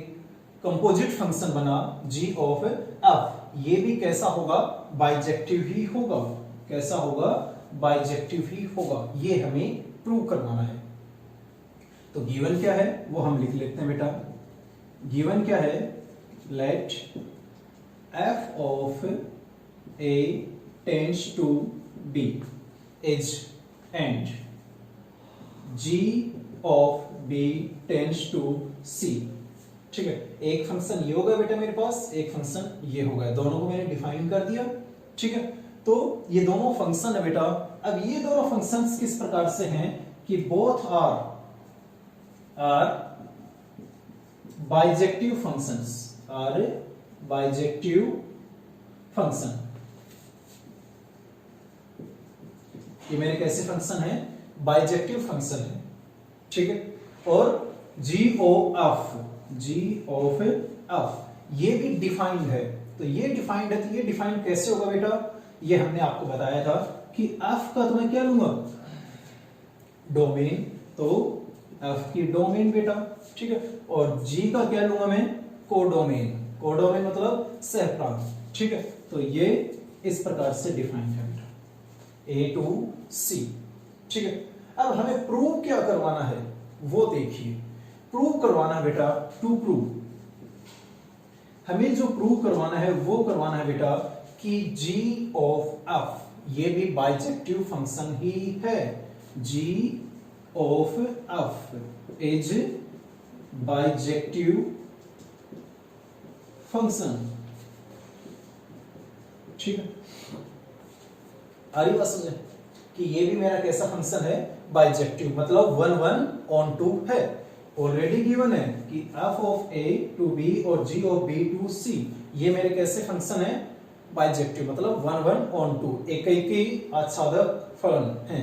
कंपोजिट फंक्शन बना g ऑफ f, ये भी कैसा होगा बाइजेक्टिव ही होगा, कैसा होगा बाइजेक्टिव ही होगा, ये हमें प्रूव करवाना है। तो गिवन क्या है वो हम लिख लेते हैं बेटा, गिवन क्या है let f of a tends to b is and g of b tends to c, ठीक है। एक फंक्शन ये होगा बेटा मेरे पास, एक फंक्शन ये होगा, दोनों को मैंने डिफाइन कर दिया, ठीक है। तो ये दोनों फंक्शन है बेटा। अब ये दोनों फंक्शंस किस प्रकार से हैं कि both are bijective functions, are bijective function. ये मेरे कैसे फंक्शन है बाइजेक्टिव फंक्शन है, ठीक है। और g ऑफ f ये भी डिफाइंड है, तो ये डिफाइंड है, तो ये डिफाइंड कैसे होगा बेटा, ये हमने आपको बताया था कि f का तो मैं क्या लूंगा डोमेन, तो f की डोमेन बेटा, ठीक है, और g का क्या लूंगा मैं कोडोमेन, कोडोमेन मतलब सह प्रांत, ठीक है। तो ये इस प्रकार से डिफाइंड है बेटा a टू c, ठीक है। अब हमें प्रूव क्या करवाना है वो देखिए, प्रूव करवाना है बेटा, टू प्रूव हमें जो प्रूव करवाना है वो करवाना है बेटा कि g ऑफ f ये भी बाइजेक्टिव फंक्शन ही है, g of f is bijective function, ठीक है। आ रही बात समझे। कि ये भी मेरा कैसा फंक्शन है, बाइजेक्टिव, मतलब 1 1 ऑन 2 है। ऑलरेडी गिवन है कि f of a to b और g of b to c ये मेरे कैसे फंक्शन है, बाइजेक्टिव, मतलब 1 1 ऑन 2 एकैकी आच्छादक फलन है।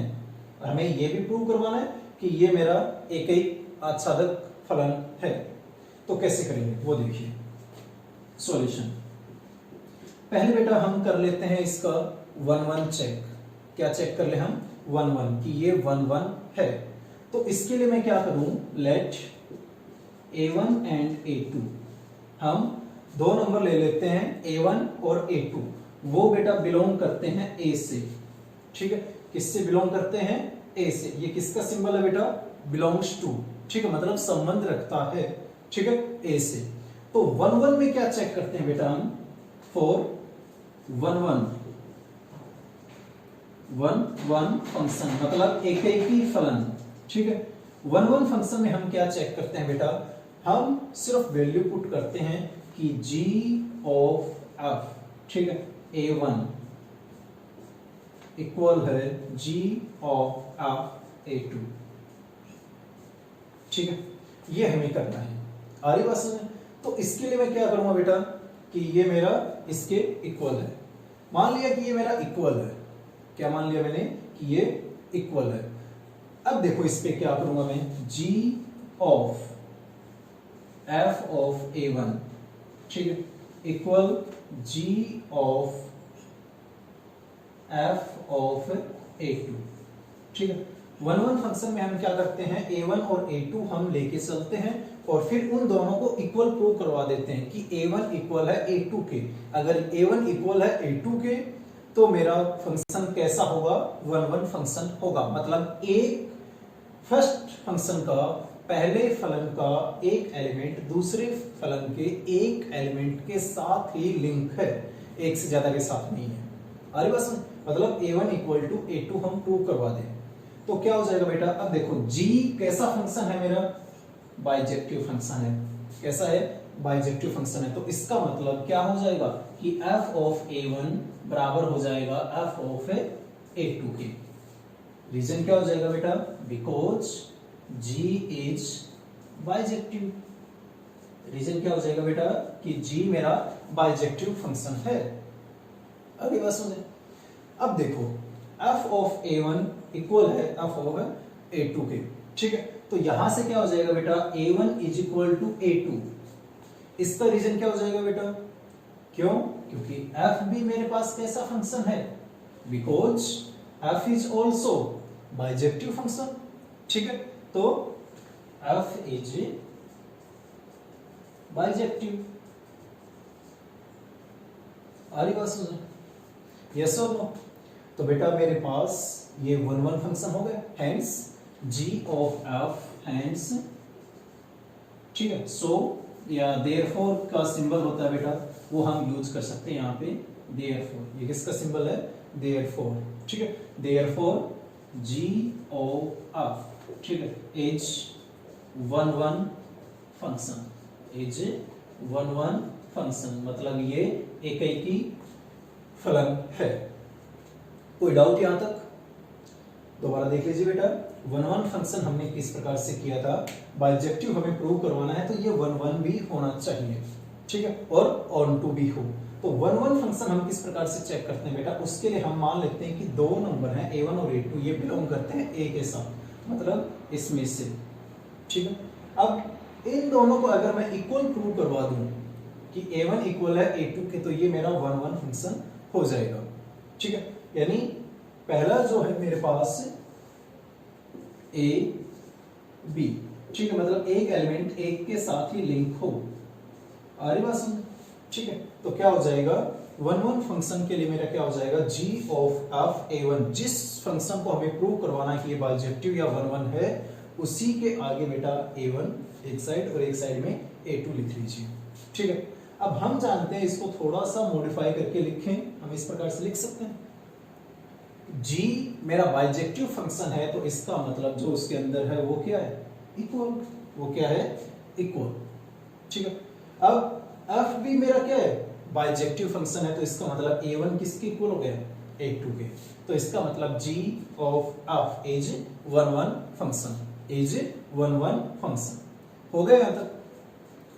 हमें ये भी प्रूव करवाना है कि ये मेरा एकैक आच्छादक फलन है। तो कैसे करेंगे वो देखिए। सॉल्यूशन, पहले बेटा हम कर लेते हैं इसका 1 1 चेक। क्या चेक कर ले हम, 1 1 कि ये 1 1 है। तो इसके लिए मैं क्या करूं, लेट a1 एंड a2, हम दो नंबर ले लेते हैं a1 और a2। वो बेटा बिलोंग करते हैं a से, ठीक है। किससे बिलोंग करते हैं, a से। ये किसका सिंबल है बेटा, बिलोंग्स टू, ठीक है, मतलब संबंध रखता है, ठीक है, a से। तो 1 1 में क्या चेक करते हैं बेटा हम, फॉर 1 1 फंक्शन मतलब एकैकी फलन, ठीक है। 1 1 फंक्शन में हम क्या चेक करते हैं बेटा, हम सिर्फ वैल्यू पुट करते हैं कि g ऑफ f, ठीक है, a1 इक्वल है g ऑफ f a2, ठीक है। ये हमें करना है, आ रही बात समझ। तो इसके लिए मैं क्या करूंगा बेटा कि ये मेरा इसके इक्वल है। मान लिया कि ये मेरा इक्वल है, क्या मान लिया मैंने कि ये इक्वल है। अब देखो इस पे क्या करूंगा मैं, g of f of a1, ठीक है, equal g of f of a2, ठीक है। 1 1 फंक्शन में हम क्या करते हैं, a1 और a2 हम लेके चलते हैं और फिर उन दोनों को इक्वल प्रूव करवा देते हैं कि a1 इक्वल है a2 के। अगर a1 इक्वल है a2 के तो मेरा फंक्शन कैसा होगा, 1 1 फंक्शन होगा। मतलब एक फर्स्ट फंक्शन का पहले फलन का एक एलिमेंट दूसरे फलन के एक एलिमेंट के साथ ही लिंक है, एक से ज्यादा के साथ नहीं है। अरे बस मतलब a1 इक्वल टू a2 हम प्रूव करवा दें तो क्या हो जाएगा बेटा। अब देखो g कैसा फंक्शन है मेरा, बाइजेक्टिव फंक्शन है। कैसा है, बाइजेक्टिव फंक्शन है। तो इसका मतलब क्या हो जाएगा कि f ऑफ a1 बराबर हो जाएगा f ऑफ a2 के। रीजन क्या हो जाएगा बेटा, because g is bijective. Reason क्या हो जाएगा बेटा कि g मेरा बाइजेक्टिव फंक्शन है। अगली बात सुनिए। अब देखो f ऑफ a1 इक्वल है f ऑफ a2 के, ठीक है। तो यहां से क्या हो जाएगा बेटा, a1 is equal to a2। इसका रीजन क्या हो जाएगा बेटा, क्यों, क्योंकि f भी मेरे पास कैसा फंक्शन है, because f is also bijective function, ठीक है। तो f इज बाइजेक्टिव। आ रही बात समझ, यस और नो। तो बेटा मेरे पास ये 1 1 फंक्शन हो गया, hence g of f hence, ठीक है। सो या देयरफॉर का सिंबल होता है बेटा, वो हम यूज कर सकते हैं यहाँ पे, देयरफॉर। ये किसका सिंबल है, देयरफॉर, ठीक है। देयरफॉर g ऑफ f, ठीक है, इज 1 1 फंक्शन, इज 1 1 फंक्शन, मतलब ये एकैकी फलन है। कोई डाउट यहां तक, दोबारा देख लीजिए बेटा। 1 1 फंक्शन हमने किस प्रकार से किया था, बाइजेक्टिव हमें प्रूव करवाना है तो ये 1 1 भी होना चाहिए, ठीक है, और ऑन टू भी हो। तो 1 1 फंक्शन हम किस प्रकार से चेक करते हैं बेटा, उसके लिए हम मान लेते हैं कि दो नंबर हैं a1 और a2, ये बिलोंग करते हैं a के साथ, मतलब इसमें से, ठीक है। अब इन दोनों को अगर मैं इक्वल प्रूव करवा दूं कि a1 इक्वल है a2 के, तो ये मेरा 1 1 फंक्शन हो जाएगा, ठीक है। यानी पहला जो है मेरे पास a b, ठीक है, मतलब एक एलिमेंट एक के साथ ही लिंक हो। आ रही बात समझ, ठीक है। तो क्या हो जाएगा 1 1 फंक्शन के लिए मेरा क्या हो जाएगा, g ऑफ f a1, जिस फंक्शन को हमें प्रूव करवाना है कि ये बाइजेक्टिव या 1 1 है, उसी के आगे बेटा a1 एक साइड और एक साइड में a2 लिख लीजिए, ठीक है। अब हम जानते हैं, इसको थोड़ा सा मॉडिफाई करके लिखें, हम इस प्रकार से लिख सकते हैं, g मेरा बाइजेक्टिव फंक्शन है तो इसका मतलब जो उसके अंदर है वो क्या है, इक्वल। वो क्या है, इक्वल, ठीक है। अब f भी मेरा क्या है, बाइजेक्टिव फंक्शन है तो इसका मतलब a1 किसके इक्वल हो गया, एक टू के। तो इसका मतलब g of f is 1 1 function, is 1 1 function. हो गया यहां तक।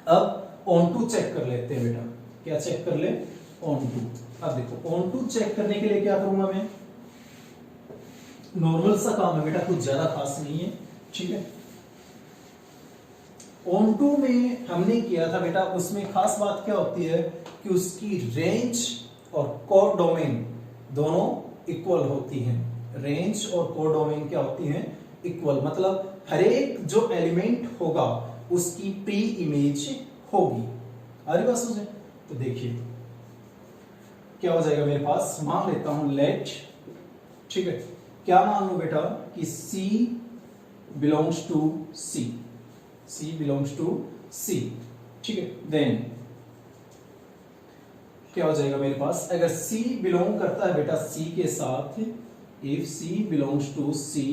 अब ऑन टू चेक कर लेते हैं बेटा। क्या चेक कर ले? Onto. अब देखो ऑन टू चेक करने के लिए क्या करूंगा मैं, नॉर्मल सा काम है बेटा, कुछ ज्यादा खास नहीं है, ठीक है। ऑन टू में हमने किया था बेटा, उसमें खास बात क्या होती है कि उसकी रेंज और कोडोमेन दोनों इक्वल होती हैं। रेंज और कोडोमेन क्या होती हैं? इक्वल, मतलब हर एक जो एलिमेंट होगा उसकी प्री इमेज होगी। आ रही बात समझे? तो देखिए क्या हो जाएगा मेरे पास, मान लेता हूं लेट, ठीक है, क्या मान लो बेटा कि C belongs to C, C belongs to C, ठीक है। देन क्या हो जाएगा मेरे पास, अगर C बिलोंग करता है बेटा C के साथ, if C belongs to C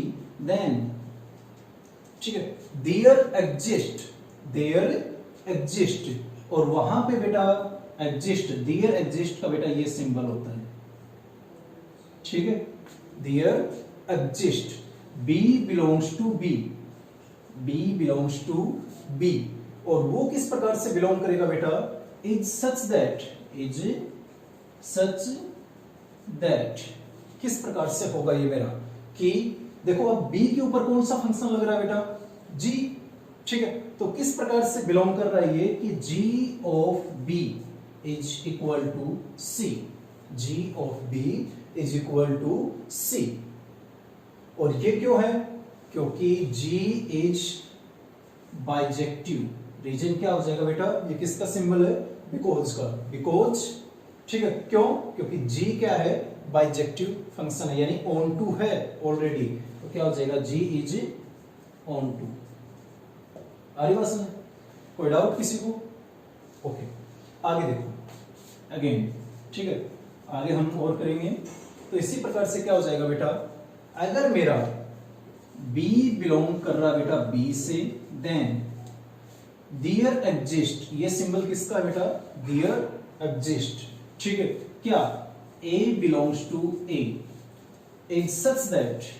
then, ठीक है, देयर एग्जिस्ट, और वहां पे बेटा एग्जिस्ट, देयर एग्जिस्ट का बेटा ये सिंबल होता है, ठीक है। There exist B belongs to B, B belongs to B, और वो किस प्रकार से बिलोंग करेगा बेटा, is such that, is such that, किस प्रकार से होगा ये मेरा, कि देखो अब B के ऊपर कौन सा फंक्शन लग रहा है बेटा, G, ठीक है। तो किस प्रकार से बिलोंग कर रहा है ये कि G of B is equal to C, G of B is equal to C, और ये क्यों है, क्योंकि G इज बाइजेक्टिव। रीजन क्या हो जाएगा बेटा, ये किसका सिंबल है, बिकॉज का, बिकॉज, ठीक है। क्यों? क्योंकि G क्या है, बाइजेक्टिव फंक्शन है, यानी ऑन टू है ऑलरेडी, तो क्या हो जाएगा, G इज ऑन टू। आ रही बात समझ? कोई डाउट किसी को? ओके, आगे देखो अगेन, ठीक है, आगे हम और करेंगे। तो इसी प्रकार से क्या हो जाएगा बेटा, अगर मेरा B बिलोंग कर रहा बेटा B से, देन देयर एग्जिस्ट, ये सिंबल किसका है बेटा, देयर एग्जिस्ट, ठीक है, क्या, A belongs to A is such that,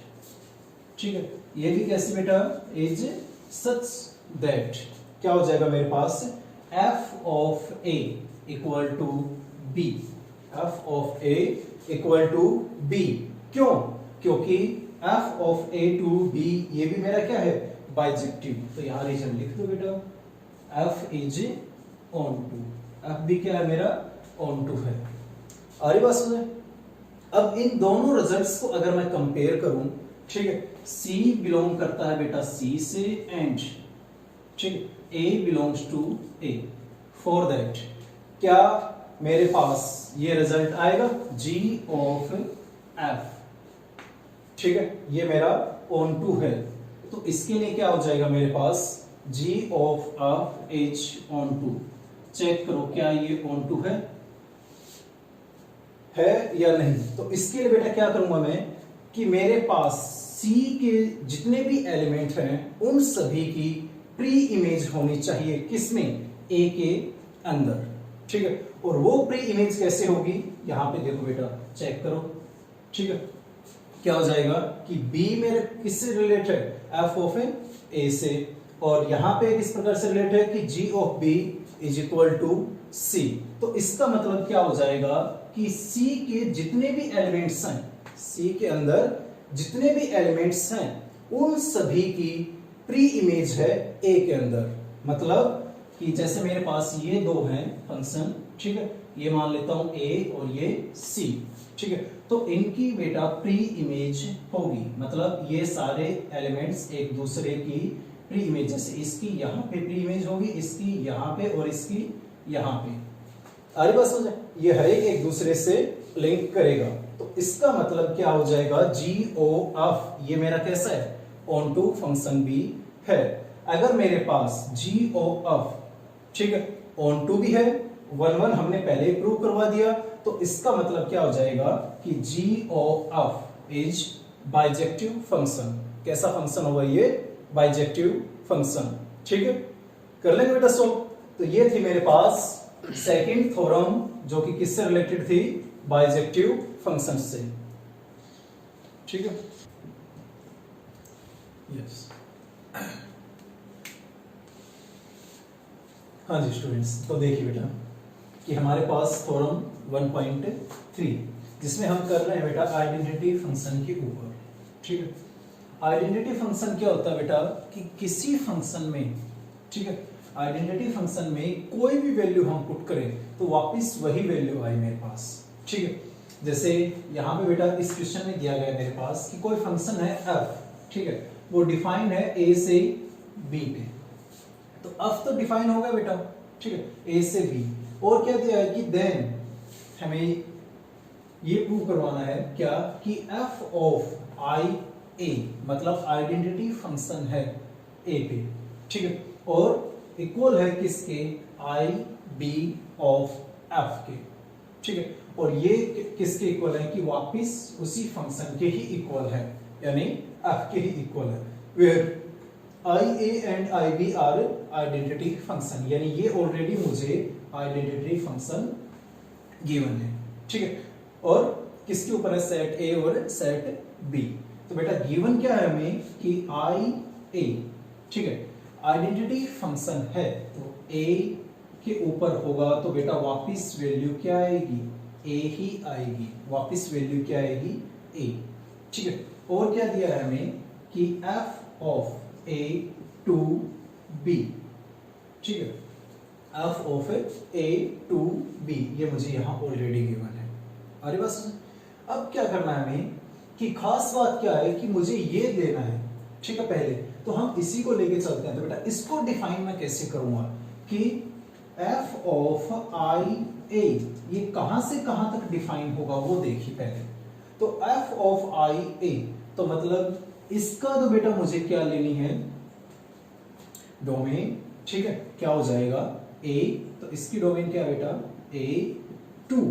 ठीक है, ये भी कैसे बेटा, इज सच दैट, क्या हो जाएगा मेरे पास, F of A equal to B, F of A equal to B, क्यों, क्योंकि F of A to B ये भी मेरा क्या है, बाइजेक्टिव, तो यहां रीजन लिख दो बेटा, F is onto, F भी क्या है मेरा, ऑन टू है। आ रही बात समझ? अब इन दोनों रिजल्ट्स को अगर मैं कंपेयर करूं, ठीक है, C बिलोंग करता है बेटा C से, एंड ठीक, A belongs to A, for that क्या मेरे पास ये रिजल्ट आएगा, G ऑफ F, ठीक है, ये मेरा ऑन टू है, तो इसके लिए क्या हो जाएगा मेरे पास, G of F is onto. Check करो क्या ये ऑन टू है या नहीं। तो इसके लिए बेटा क्या करूंगा मैं, कि मेरे पास C के जितने भी एलिमेंट हैं उन सभी की प्री इमेज होनी चाहिए, किसमें, A के अंदर, ठीक है। और वो प्री इमेज कैसे होगी, यहां पे देखो बेटा, चेक करो, ठीक है, क्या हो जाएगा कि B मेरे किससे रिलेटेड है, F ऑफ A से, और यहां पे किस प्रकार से रिलेटेड है कि G of B is equal to C। तो इसका मतलब क्या हो जाएगा कि C के जितने भी एलिमेंट्स हैं, C के अंदर जितने भी एलिमेंट्स हैं उन सभी की प्री इमेज है A के अंदर। मतलब कि जैसे मेरे पास ये दो हैं फंक्शन, ठीक है, ये मान लेता हूं A और ये C, ठीक है, तो इनकी बेटा प्री इमेज होगी, मतलब ये सारे एलिमेंट्स एक दूसरे की प्री इमेज, जैसे इसकी यहां पे प्री इमेज होगी, इसकी यहां पे और इसकी यहां पे। अरे बस हो जाए, ये हर एक दूसरे से लिंक करेगा, तो इसका मतलब क्या हो जाएगा, GOF ये मेरा कैसा है, ऑन टू फंक्शन भी है। अगर मेरे पास GOF, ठीक है, ऑन टू भी है, 1 1 हमने पहले ही प्रूव करवा दिया, तो इसका मतलब क्या हो जाएगा कि GOF इज बाइजेक्टिव फंक्शन। कैसा फंक्शन होगा ये, बाइजेक्टिव फंक्शन, ठीक है। कर लेंगे बेटा सॉल्व। तो ये थी मेरे पास सेकंड थ्योरम, जो कि किससे रिलेटेड थी, बाइजेक्टिव फंक्शन से। ठीक है, यस। हाँ जी स्टूडेंट्स, तो देखिए बेटा कि हमारे पास थ्योरम 1.3 जिसमें हम कर रहे हैं बेटा आइडेंटिटी फंक्शन के ऊपर। ठीक है, आइडेंटिटी फंक्शन क्या होता है बेटा कि किसी फंक्शन में, ठीक है, आइडेंटिटी फंक्शन में कोई भी वैल्यू हम पुट करें तो वापस वही वैल्यू आए मेरे पास। ठीक है, जैसे यहाँ पे बेटा इस क्वेश्चन में दिया गया मेरे पास कि कोई फंक्शन है f, ठीक है, वो डिफाइंड है a से b पे। तो f तो डिफाइन होगा बेटा, ठीक है, a से b, और क्या दिया है कि देन हमें ये प्रूव करवाना है क्या कि f ऑफ i a मतलब आइडेंटिटी फंक्शन है a पे, ठीक है, और इक्वल है किसके, i b ऑफ f के। ठीक है, और ये किसके इक्वल है कि वापिस उसी फंक्शन के ही इक्वल है, यानी f के ही इक्वल है, where i a and i b are identity function, यानी ये ऑलरेडी मुझे आइडेंटिटी फंक्शन गिवन है। ठीक है, और किसके ऊपर है, सेट a और सेट b। तो बेटा गिवन क्या है हमें कि i a, ठीक है, आइडेंटिटी फंक्शन है तो a के ऊपर होगा तो बेटा वापिस वैल्यू क्या आएगी, a ही आएगी, वापिस वैल्यू क्या आएगी, a। ठीक है, और क्या दिया है हमें कि f of a to b, ठीक है, f of a to b, ये मुझे यहां ऑलरेडी गिवन है। अरे बस अब क्या करना है हमें कि खास बात क्या है कि मुझे ये देना है। ठीक है, पहले तो हम इसी को लेके चलते हैं। तो बेटा इसको डिफाइन मैं कैसे करूंगा कि f ऑफ i a ये कहां से कहां तक डिफाइन होगा वो देखिए पहले। तो f ऑफ i a तो मतलब इसका तो बेटा मुझे क्या लेनी है, डोमेन। ठीक है, क्या हो जाएगा a, तो इसकी डोमेन क्या है बेटा a2,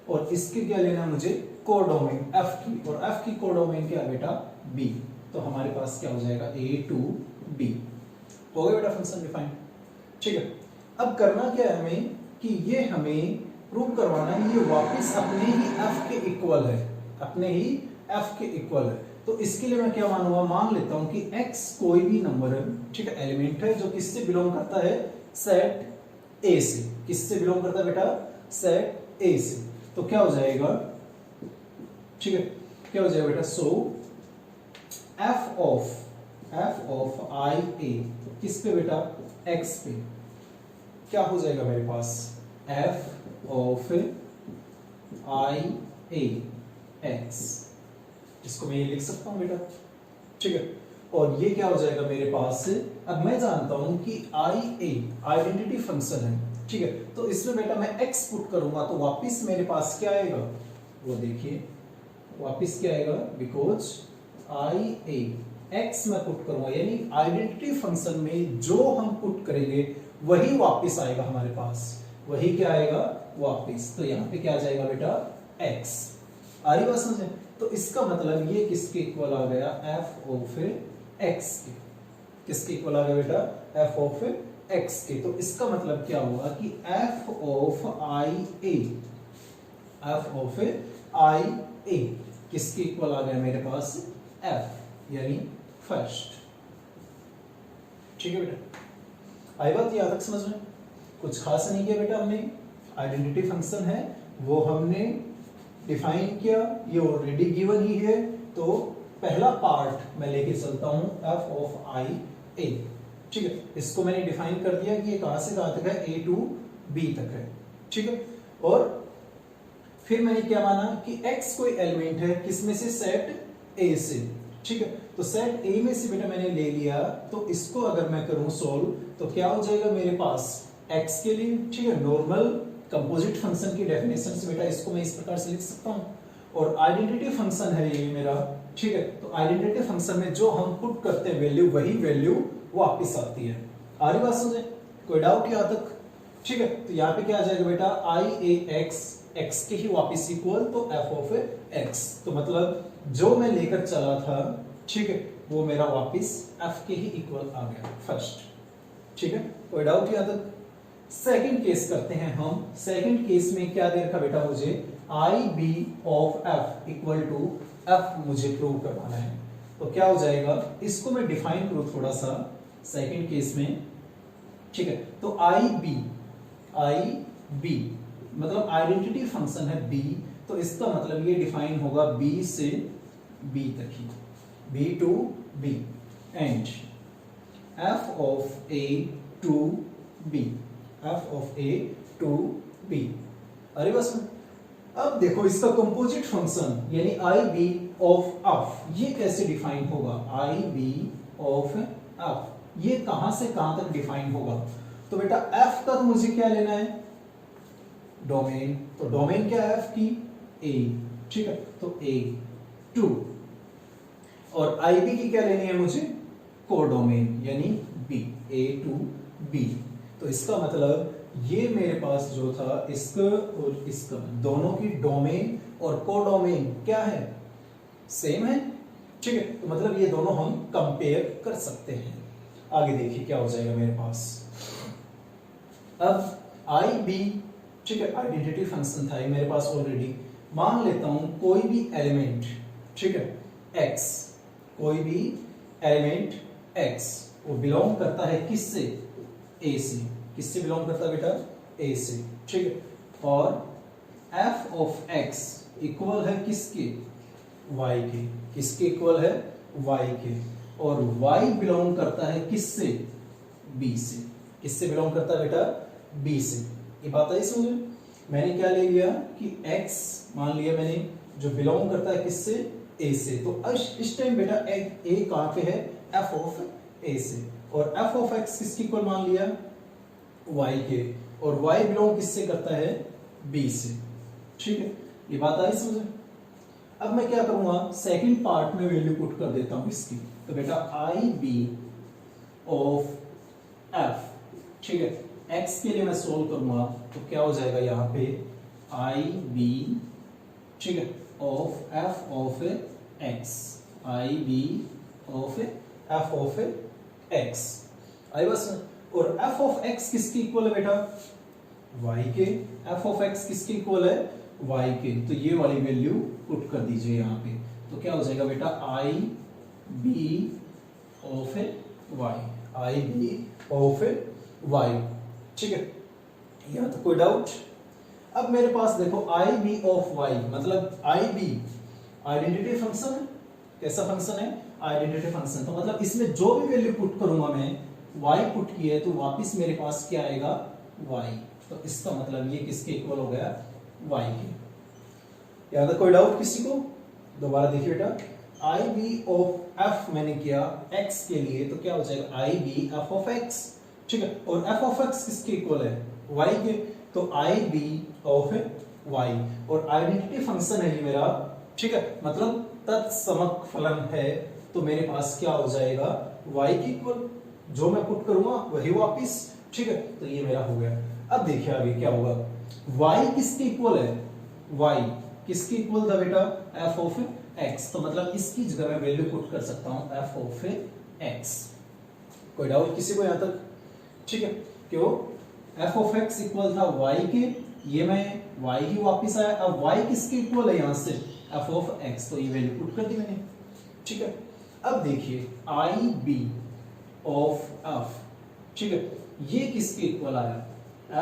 और इसके क्या लेना है मुझे, कोडोमेन f की, और f की कोडोमेन क्या है बेटा b। तो हमारे पास क्या हो जाएगा a2b, हो गया बेटा फंक्शन डिफाइन। ठीक है, अब करना क्या है हमें कि ये हमें प्रूव करवाना है ये वापस अपने ही f के इक्वल है, अपने ही f के इक्वल है। तो इसके लिए मैं क्या मानूंगा, मान लेता हूं कि x कोई भी नंबर है, ठीक है, एलिमेंट है जो किससे बिलोंग करता है, सेट a से। किससे बिलोंग करता है बेटा, सेट a से। तो क्या हो जाएगा, ठीक है, क्या हो जाएगा बेटा, सो f ऑफ i a किस पे बेटा, x पे, क्या हो जाएगा मेरे पास, f of i a x, इसको मैं ये लिख सकता हूं बेटा। ठीक है, और ये क्या हो जाएगा मेरे पास, अब मैं जानता हूं कि i a आइडेंटिटी फंक्शन है। ठीक है, तो इसमें बेटा मैं x पुट करूंगा तो वापिस मेरे पास क्या आएगा, वो देखिए वापिस क्या आएगा, बिकॉज i a x मैं पुट करूंगा, यानी आइडेंटिटी फंक्शन में जो हम पुट करेंगे वही वापिस आएगा हमारे पास, वही क्या आएगा वापिस। तो यहाँ पे क्या आ जाएगा बेटा x। आ रही बात समझे, तो इसका मतलब ये किसके इक्वल आ गया, f ऑफ x के। किसके इक्वल आ गया बेटा, f ऑफ x के। तो इसका मतलब क्या हुआ कि f of i a, f of i a किसके इक्वल आ गया मेरे पास, f, यानी फर्स्ट। ठीक है बेटा, आई बात यहाँ तक समझ में, कुछ खास नहीं किया बेटा हमने, आइडेंटिटी फंक्शन है वो हमने डिफाइन किया, ये ऑलरेडी गिवन ही है। तो पहला पार्ट मैं लेके चलता हूं f ऑफ i a। ठीक है, इसको मैंने डिफाइन कर दिया कि ये कहां से कहां तक है, a टू b तक है। ठीक है, और फिर मैंने क्या माना कि x कोई एलिमेंट है किसमें से, सेट a से। ठीक है, तो सेट a में से बेटा मैंने ले लिया, तो इसको अगर मैं करूं सोल्व तो क्या हो जाएगा मेरे पास x के लिए। ठीक है, नॉर्मल कंपोजिट फंक्शन की डेफिनेशन से बेटा इसको मैं इस प्रकार से लिख सकता हूं, और आइडेंटिटी फंक्शन है ये मेरा। ठीक है, तो आइडेंटिटी फंक्शन में जो हम पुट करते हैं वैल्यू, वही वैल्यू वापस आती है। आ रही बात समझे, कोई डाउट यहां तक। ठीक है, तो यहाँ पे क्या आ जाएगा बेटा, i a x, x के ही वापस इक्वल, तो f ऑफ x। तो मतलब जो मैं लेकर चला था, ठीक है, वो मेरा वापस f के ही इक्वल आ गया फर्स्ट। ठीक है, कोई डाउट यहां तक। सेकंड केस करते हैं हम। सेकंड केस में क्या दे रखा बेटा मुझे, i b of f equal to F मुझे प्रूव करवाना है। तो क्या हो जाएगा, इसको मैं डिफाइन करूं थोड़ा सा सेकंड केस में, ठीक है। तो आई बी मतलब आइडेंटिटी फंक्शन है बी, तो इसका मतलब ये डिफाइन होगा बी से बी तक ही, B to B, and F of A to B, F of A to B. अरे बस अब देखो इसका कंपोजिट फंक्शन यानी आई बी ऑफ एफ ये कैसे डिफाइन होगा, आई बी ऑफ एफ ये कहां से कहां तक डिफाइन होगा। तो बेटा एफ का तो मुझे क्या लेना है, डोमेन, तो डोमेन क्या है एफ की, ए, ठीक है, तो ए टू, और आई बी की क्या लेनी है मुझे, कोडोमेन यानी बी, ए टू बी। तो इसका मतलब ये मेरे पास जो था इसका और इसका दोनों की डोमेन और कोडोमेन क्या है, सेम है, ठीक है। तो मतलब ये दोनों हम कंपेयर कर सकते हैं। आगे देखिए क्या हो जाएगा मेरे पास। अब आई बी, ठीक है, आइडेंटिटी फंक्शन था ये मेरे पास ऑलरेडी। मान लेता हूं कोई भी एलिमेंट, ठीक है, एक्स, कोई भी एलिमेंट एक्स वो बिलोंग करता है किससे, ए से, किससे बिलोंग करता है बेटा, ए से, ठीक है। और एफ ऑफ एक्स इक्वल है किसके, वाई के, किसके इक्वल है, वाई के, और वाई बिलोंग करता है किससे, बी से, किससे बिलोंग करता है बेटा, बी से। ये बात आई समझ में। मैंने क्या ले लिया कि x मान लिया मैंने जो बिलोंग करता है किससे, a से, तो इस टाइम बेटा a कहां पे है, f ऑफ a से, और f ऑफ x किसकी इक्वल मान लिया, y के, और y बिलोंग किससे करता है, b से, ठीक है। ये बात आई समझ में। अब मैं क्या करूंगा, सेकंड पार्ट में वैल्यू पुट कर देता हूं इसकी। तो बेटा आई बी ऑफ f, ठीक है, x के लिए मैं सोल्व करूंगा तो क्या हो जाएगा यहाँ पे आई बी, ठीक है, of F of X, I B of F of X, I बस। और एफ ऑफ एक्स किसकी इक्वल है बेटा, y के, एफ ऑफ एक्स किसकी इक्वल है, y के, तो ये वाली वैल्यू पुट कर दीजिए यहाँ पे। तो क्या हो जाएगा बेटा I B of y, I B of y, ठीक है। यहाँ तो कोई डाउट। अब मेरे पास देखो आई बी ऑफ वाई मतलब आई बी आइडेंटिटी फंक्शन है, कैसा फंक्शन है, आइडेंटिटी फंक्शन। तो मतलब इसमें जो भी वैल्यू पुट करूंगा मैं, वाई पुट की है तो वापस मेरे पास क्या आएगा, वाई। तो इसका मतलब ये किसके इक्वल हो गया, वाई के। यहाँ तक कोई डाउट किसी को, दोबारा देखिए बेटा, आई बी ऑफ एफ मैंने किया एक्स के लिए, तो क्या हो जाएगा आई बी एफ ऑफ एक्स, ठीक है, और f ऑफ x किसके इक्वल है, y के, तो आई बी ऑफ y, और आइडेंटिटी फंक्शन है ये मेरा, ठीक है, मतलब तत्समक फलन है, तो मेरे पास क्या हो जाएगा y की इक्वल, जो मैं पुट करूंगा वही वापिस, ठीक है। तो ये मेरा हो गया। अब देखिए आगे क्या होगा, y किसके इक्वल है, y किसके इक्वल था बेटा, f ऑफ x, तो मतलब इसकी जगह मैं वैल्यू पुट कर सकता हूं f ऑफ x। कोई डाउट किसी को यहां तक, ठीक है। क्यों, f ऑफ x इक्वल था y के, ये मैं y ही वापस आया। अब y किसके इक्वल है, यहां से f ऑफ x, तो ये वैल्यू पुट कर दी मैंने, ठीक है। अब देखिए आई बी ऑफ f, ठीक है, ये किसके इक्वल आया,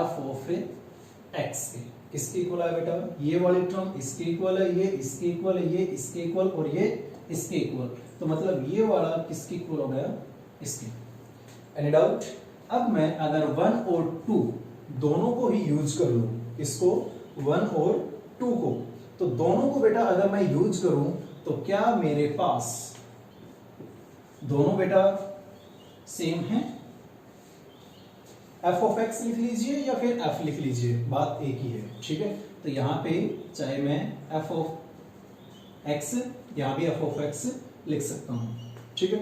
f ऑफ x के, किसके इक्वल आया बेटा, ये वाली टर्म इसके इक्वल है, ये इसके इक्वल है, ये इसके इक्वल, और ये इसके इक्वल, तो मतलब ये वाला किसके इक्वल हो गया, इसके। Any doubt. अब मैं अगर 1 और 2 दोनों को ही यूज कर लूं, इसको 1 और 2 को, तो दोनों को बेटा अगर मैं यूज करूं तो क्या मेरे पास दोनों बेटा सेम है, f ऑफ x लिख लीजिए या फिर f लिख लीजिए, बात एक ही है, ठीक है। तो यहां पे चाहे मैं f ऑफ x, यहां भी f ऑफ x लिख सकता हूं, ठीक है।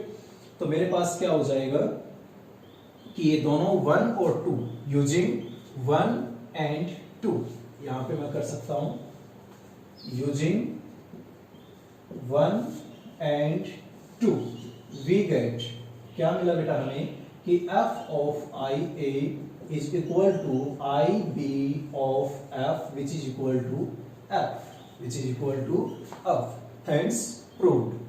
तो मेरे पास क्या हो जाएगा कि ये दोनों 1 और 2 यूजिंग 1 एंड 2, यहां पे मैं कर सकता हूं यूजिंग 1 एंड 2, वी गेट, क्या मिला बेटा हमें कि f of I A is equal to I B of f which is equal to f, which is equal to f। Hence proved.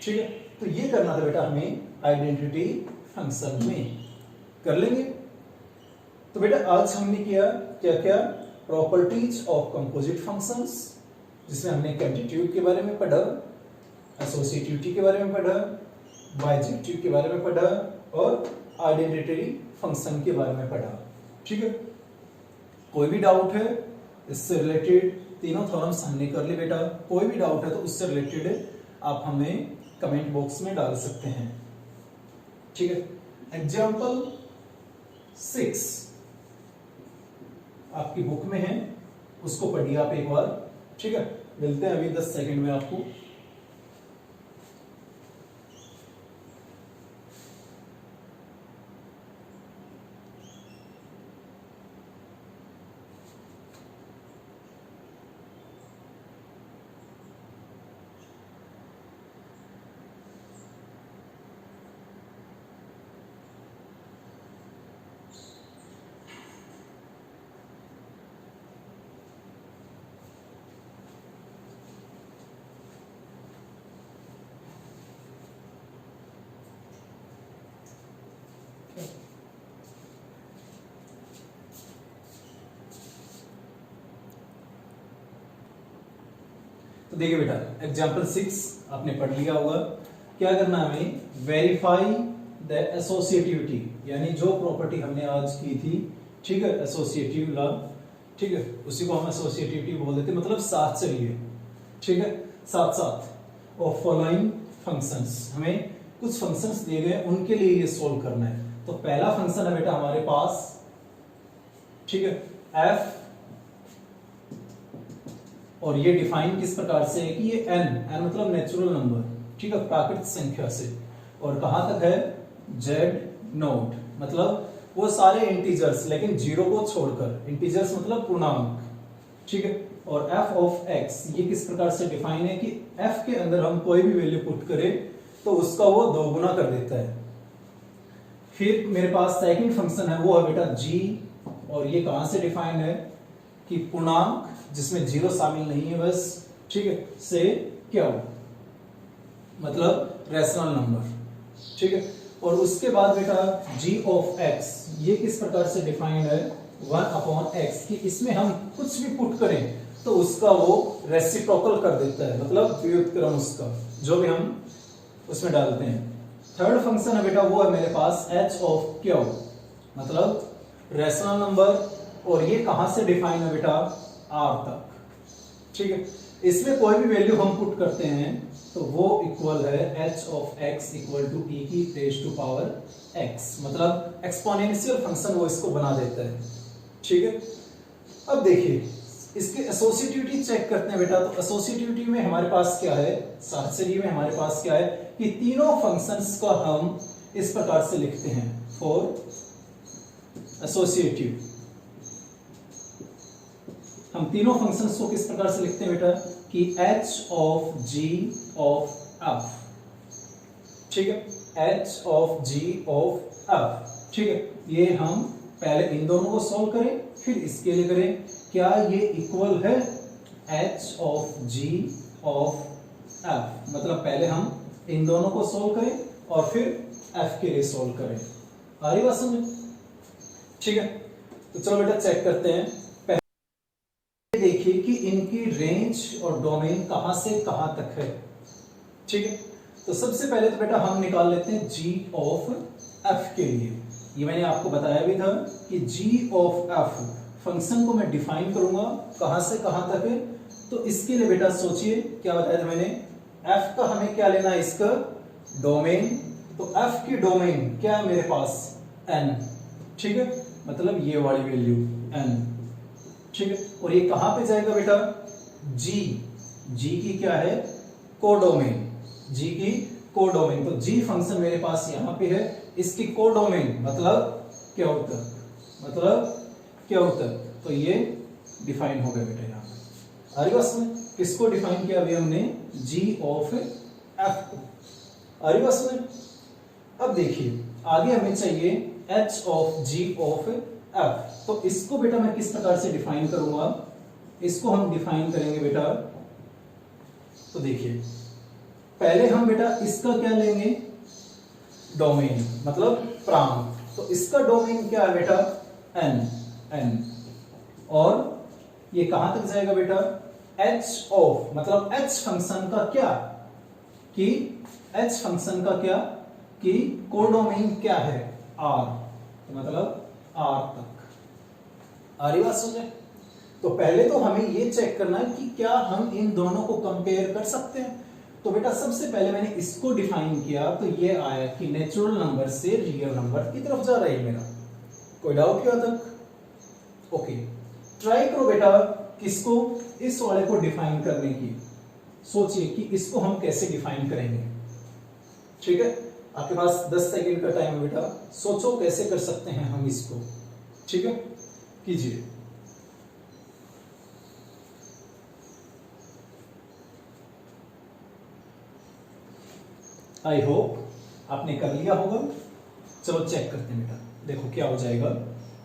ठीक है, तो ये करना था बेटा हमें आइडेंटिटी फंक्शन में। कर लेंगे। तो बेटा आज हमने किया क्या क्या, प्रॉपर्टीज ऑफ कंपोजिट फंक्शंस, जिसमें हमने कम्यूटेटिव के बारे में पढ़ा, एसोसिएटिविटी के बारे में पढ़ा, बाइजेक्टिव के बारे में पढ़ा और आइडेंटिटी फंक्शन के बारे में पढ़ा। ठीक है, कोई भी डाउट है इससे रिलेटेड, तीनों थ्योरम्स हमने कर ली बेटा। कोई भी डाउट है तो उससे रिलेटेड आप हमें कमेंट बॉक्स में डाल सकते हैं। ठीक है, एग्जाम्पल 6 आपकी बुक में है, उसको पढ़िए आप एक बार। ठीक है, मिलते हैं अभी 10 सेकंड में आपको। तो देखिए बेटा, एग्जाम्पल 6 आपने पढ़ लिया होगा। क्या करना है हमें, वेरीफाई द एसोसिएटिविटी, यानी जो प्रॉपर्टी हमने आज की थी, ठीक है, एसोसिएटिव लॉ, ठीक है, उसी को हम एसोसिएटिविटी बोल देते हैं, मतलब साथ चलिए। ठीक है, साथ साथ ऑफ फॉलोइंग फंक्शंस, हमें कुछ फंक्शंस दिए गए उनके लिए ये सोल्व करना है। तो पहला फंक्शन है बेटा हमारे पास, ठीक है, एफ, और ये डिफाइन किस प्रकार से है कि ये n मतलब नेचुरल नंबर, ठीक है, प्राकृतिक संख्या से, और कहां तक है, z नोट, मतलब वो सारे इंटीजर्स लेकिन जीरो को छोड़कर, इंटीजर्स मतलब पूर्णांक। ठीक है, और f ऑफ x ये किस प्रकार से डिफाइन है कि f के अंदर हम कोई भी वैल्यू पुट करें तो उसका वो दोगुना कर देता है। फिर मेरे पास सेकंड फंक्शन है, वो है बेटा g, और ये कहां से डिफाइन है कि पूर्णांक जिसमें जीरो शामिल नहीं है बस, ठीक है, से क्या हो, मतलब रैशनल नंबर। ठीक है, और उसके बाद बेटा g ऑफ x ये किस प्रकार से डिफाइंड है, 1/x, कि इसमें हम कुछ भी पुट करें तो उसका वो रेसिप्रोकल कर देता है, मतलब व्युत्क्रम उसका जो भी हम उसमें डालते हैं। थर्ड फंक्शन है बेटा, वो है मेरे पास h ऑफ q, मतलब रैशनल नंबर, और ये कहां से डिफाइन है बेटा, r तक। ठीक है, इसमें कोई भी वैल्यू हम पुट करते हैं तो वो इक्वल है h of x equal to e की रेज टू पावर x, मतलब एक्सपोनेंशियल फंक्शन वो इसको बना देता है। ठीक है, अब देखिए इसकी एसोसिएटिविटी चेक करते हैं बेटा। तो एसोसिएटिविटी में हमारे पास क्या है, साहचर्य में हमारे पास क्या है कि तीनों फंक्शंस का हम इस प्रकार से लिखते हैं, फॉर एसोसिएटिव हम तीनों फंक्शंस को किस प्रकार से लिखते हैं बेटा, कि h of g of f, ठीक है, h of g of f। ठीक है, ये हम पहले इन दोनों को सॉल्व करें फिर इसके लिए करें। क्या ये इक्वल है h of g of f, मतलब पहले हम इन दोनों को सॉल्व करें और फिर f के लिए सॉल्व करें। आ रही बात समझ? ठीक है, तो चलो बेटा चेक करते हैं। देखिए कि इनकी रेंज और डोमेन कहां से कहां तक है। ठीक है, तो सबसे पहले तो बेटा हम निकाल लेते हैं g ऑफ f के लिए। ये मैंने आपको बताया भी था कि g ऑफ f फंक्शन को मैं डिफाइन करूंगा कहां से कहां तक है। तो इसके लिए बेटा सोचिए क्या बताया था मैंने, f का हमें क्या लेना है, इसका डोमेन। तो f की डोमेन क्या है मेरे पास, n। ठीक है, मतलब ये वाली वैल्यू n। ठीक है, और ये कहां पे जाएगा बेटा, g की क्या है, कोडोमेन, g की कोडोमेन। तो g फंक्शन मेरे पास यहां पे है, इसकी कोडोमेन मतलब क्या होता है, मतलब क्या होता है, तो ये डिफाइन हो गया बेटा यहां पे। अरे बस में किसको डिफाइन किया अभी हमने, g ऑफ f को। अरे बस में अब देखिए आगे हमें चाहिए h of g of f। तो इसको बेटा मैं किस प्रकार से डिफाइन करूंगा, इसको हम डिफाइन करेंगे बेटा तो देखिए पहले हम बेटा इसका क्या लेंगे, डोमेन मतलब प्रांत। तो इसका डोमेन क्या है बेटा, n। और ये कहां तक जाएगा बेटा, h ऑफ मतलब h फंक्शन का क्या, कि h फंक्शन का क्या, कि कोडोमेन क्या है r, तो मतलब r तक। आ रही बात समझे। तो पहले तो हमें ये चेक करना है कि क्या हम इन दोनों को कंपेयर कर सकते हैं। तो बेटा सबसे पहले मैंने इसको डिफाइन किया, तो ये आया कि नेचुरल नंबर से रियल नंबर की तरफ जा रहा है मेरा। कोई डाउट क्या तक? ओके, ट्राई करो बेटा किसको, इस वाले को डिफाइन करने की। सोचिए कि इसको हम कैसे डिफाइन करेंगे। ठीक है, आपके पास 10 सेकंड का टाइम है बेटा, सोचो कैसे कर सकते हैं हम इसको। ठीक है, कीजिए। आई होप आपने कर लिया होगा। चलो चेक करते हैं बेटा, देखो क्या हो जाएगा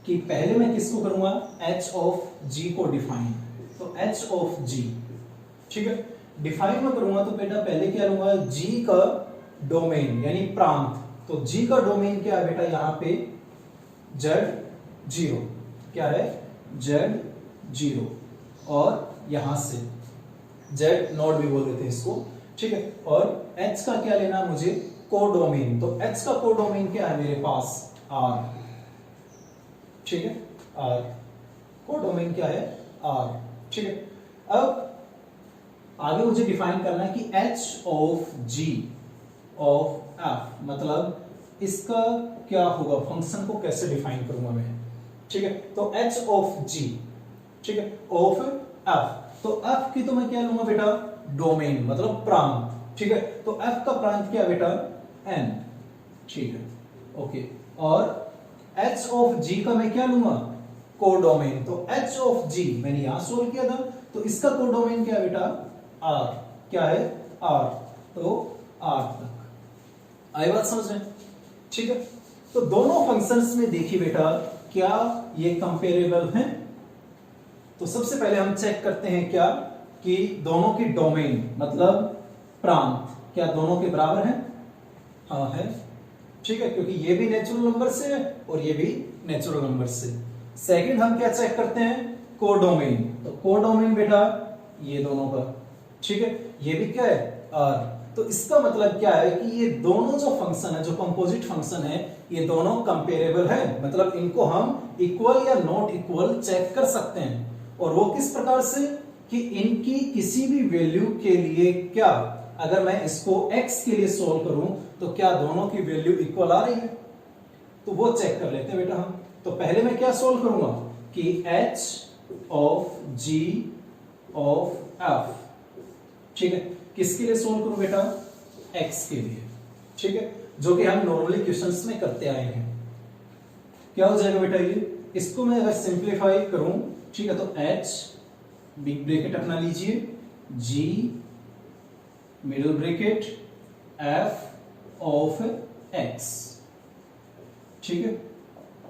कि पहले मैं किसको करूंगा, h ऑफ g को डिफाइन। तो h ऑफ g, ठीक है, डिफाइन में करूंगा तो बेटा पहले क्या लूंगा, g का डोमेन यानी प्रांत। तो g का डोमेन क्या है बेटा, यहां पे z0, क्या है z0, और यहां से z नॉट भी बोल देते हैं इसको। ठीक है, और h का क्या लेना मुझे, कोडोमेन। तो h का कोडोमेन क्या है मेरे पास, r। ठीक है, r कोडोमेन क्या है, r। ठीक है, अब आगे मुझे डिफाइन करना है कि h of g of f मतलब इसका क्या होगा, फंक्शन को कैसे डिफाइन करूंगा मैं। ठीक है, तो h ऑफ g, ठीक है, ऑफ f। तो f की तो मैं क्या लूंगा बेटा, डोमेन मतलब प्रांत। ठीक है, तो f का प्रांत क्या बेटा, n। ठीक है, ओके, और h ऑफ g का मैं क्या लूंगा, कोडोमेन। तो h ऑफ g मैंने यहां सोल्व किया था, तो इसका कोडोमेन क्या है बेटा, r। क्या है, r। तो r तक आई बात समझ रहे हैं। ठीक है, तो दोनों फंक्शंस में देखिए बेटा क्या ये कंपेरेबल हैं। तो सबसे पहले हम चेक करते हैं क्या, कि दोनों की डोमेन मतलब प्रांत क्या दोनों के बराबर हैं। हाँ है, ठीक है, क्योंकि ये भी नेचुरल नंबर से है और ये भी नेचुरल नंबर से। सेकंड हम क्या चेक करते हैं, कोडोमेन। तो कोडोमेन बेटा ये दोनों का, ठीक है, ये भी क्या है, r। तो इसका मतलब क्या है कि ये दोनों जो फंक्शन है, जो कंपोजिट फंक्शन है, ये दोनों कंपेरेबल है, मतलब इनको हम इक्वल या नॉट इक्वल चेक कर सकते हैं। और वो किस प्रकार से, कि इनकी किसी भी वैल्यू के लिए क्या, अगर मैं इसको x के लिए सोल्व करूं तो क्या दोनों की वैल्यू इक्वल आ रही है, तो वो चेक कर लेते हैं बेटा हम। तो पहले मैं क्या सोल्व करूंगा कि h of g of f, ठीक है, किसके लिए सोल्व करूं बेटा, x के लिए। ठीक है, जो कि हम नॉर्मली क्वेश्चंस में करते आए हैं। क्या हो जाएगा बेटा ये, इसको मैं अगर सिंप्लीफाई करूं, ठीक है, तो h बिग ब्रैकेट अपना लीजिए, g middle bracket f of x। ठीक है,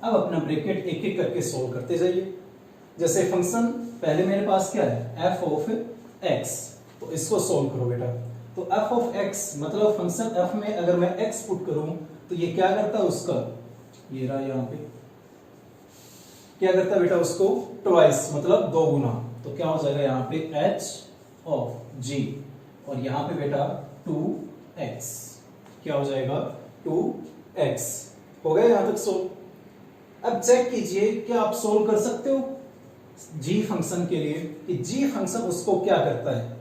अब अपना ब्रैकेट एक एक करके सोल्व करते जाइए। जैसे फंक्शन पहले मेरे पास क्या है, f ऑफ x, तो इसको सोल्व करो बेटा। तो f ऑफ x मतलब फंक्शन f में अगर मैं x पुट करूं तो ये क्या करता है उसका, ये रहा यहां पे, क्या करता है बेटा उसको, ट्वाइस मतलब दो गुना। तो क्या हो जाएगा यहाँ पे h ऑफ g, और यहाँ पे बेटा 2x, क्या हो जाएगा 2x। हो गया यहां तक सोल्व। अब चेक कीजिए क्या आप सोल्व कर सकते हो g फंक्शन के लिए, कि g फंक्शन उसको क्या करता है।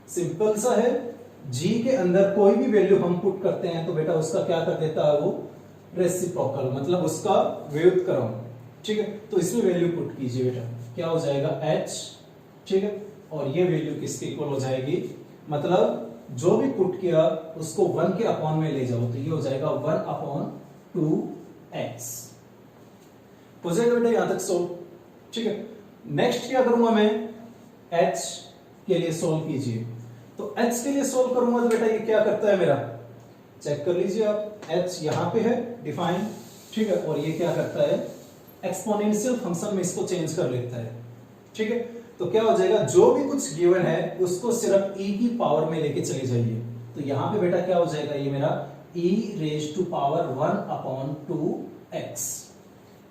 सिंपल सा है, g के अंदर कोई भी वैल्यू हम पुट करते हैं तो बेटा उसका क्या कर देता है वो, रेसिप्रोकल मतलब उसका व्युत्क्रम। ठीक है, तो इसमें वैल्यू पुट कीजिए बेटा, क्या हो जाएगा h, ठीक है, और ये वैल्यू किसके इक्वल हो जाएगी, मतलब जो भी पुट किया उसको 1 के अपॉन में ले जाओ, तो ये हो जाएगा 1/2x। हो जाएगा बेटा यहां तक सोल्व। ठीक है, नेक्स्ट क्या करूंगा मैं, h के लिए सोल्व कीजिए। तो h के लिए सोल्व करूंगा तो बेटा ये क्या करता है मेरा, चेक कर लीजिए आप, h यहां पे है डिफाइन, ठीक है, और ये क्या करता है, एक्सपोनेंशियल फंक्शन में इसको चेंज कर लेता है। ठीक है, तो क्या हो जाएगा, जो भी कुछ गिवन है उसको सिर्फ e की पावर में लेके चले जाइए। तो यहां पे बेटा क्या हो जाएगा, ये मेरा e raise to power 1/2x,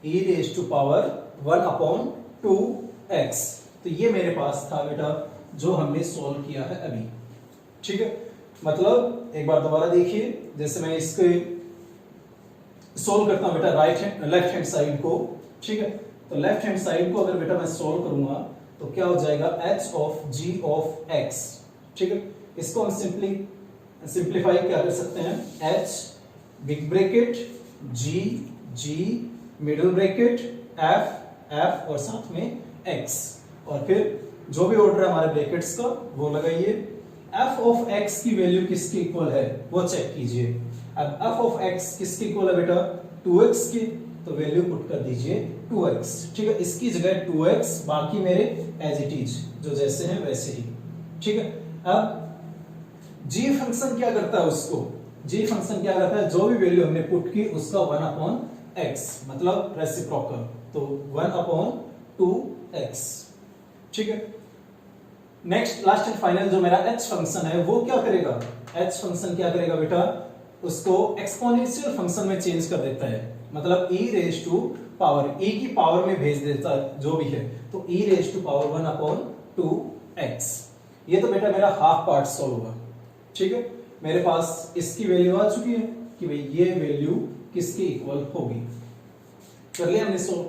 e raise to power 1/2x। तो ये मेरे पास था बेटा जो हमने सॉल्व किया है अभी। ठीक है, मतलब एक बार दोबारा देखिए, जैसे मैं इसके सॉल्व करता हूं बेटा लेफ्ट हैंड साइड को। ठीक है, तो लेफ्ट हैंड साइड को अगर बेटा मैं सॉल्व करूंगा तो क्या हो जाएगा, h of g of x। ठीक है, इसको हम सिंप्लीफाई क्या कर सकते हैं, h big bracket g middle bracket f और साथ में x, और फिर जो भी ऑर्डर है हमारे ब्रैकेट्स का वो लगाइए। f ऑफ x की वैल्यू किसके इक्वल है वो चेक कीजिए। अब f ऑफ x किसके इक्वल है बेटा, 2x की, तो वैल्यू पुट कर दीजिए 2x। ठीक है, इसकी जगह 2x, बाकी मेरे एज इट इज जो जैसे हैं वैसे ही। ठीक है, अब g फंक्शन क्या करता है, उसको g फंक्शन क्या करता है, जो भी वैल्यू हमने पुट की उसका 1/x मतलब रेसिप्रोकल, तो 1/2x। ठीक है, नेक्स्ट लास्ट एंड फाइनल जो मेरा h फंक्शन है वो क्या करेगा, h फंक्शन क्या करेगा बेटा, उसको एक्सपोनेंशियल फंक्शन में चेंज कर देता है, मतलब e raise to power, e की पावर में भेज देता है जो भी है, तो e raise to power 1/2x। ये तो बेटा मेरा हाफ पार्ट सॉल्व हुआ। ठीक है, मेरे पास इसकी वैल्यू आ चुकी है कि भाई ये वैल्यू किसके इक्वल होगी, कर लिया हमने सॉल्व।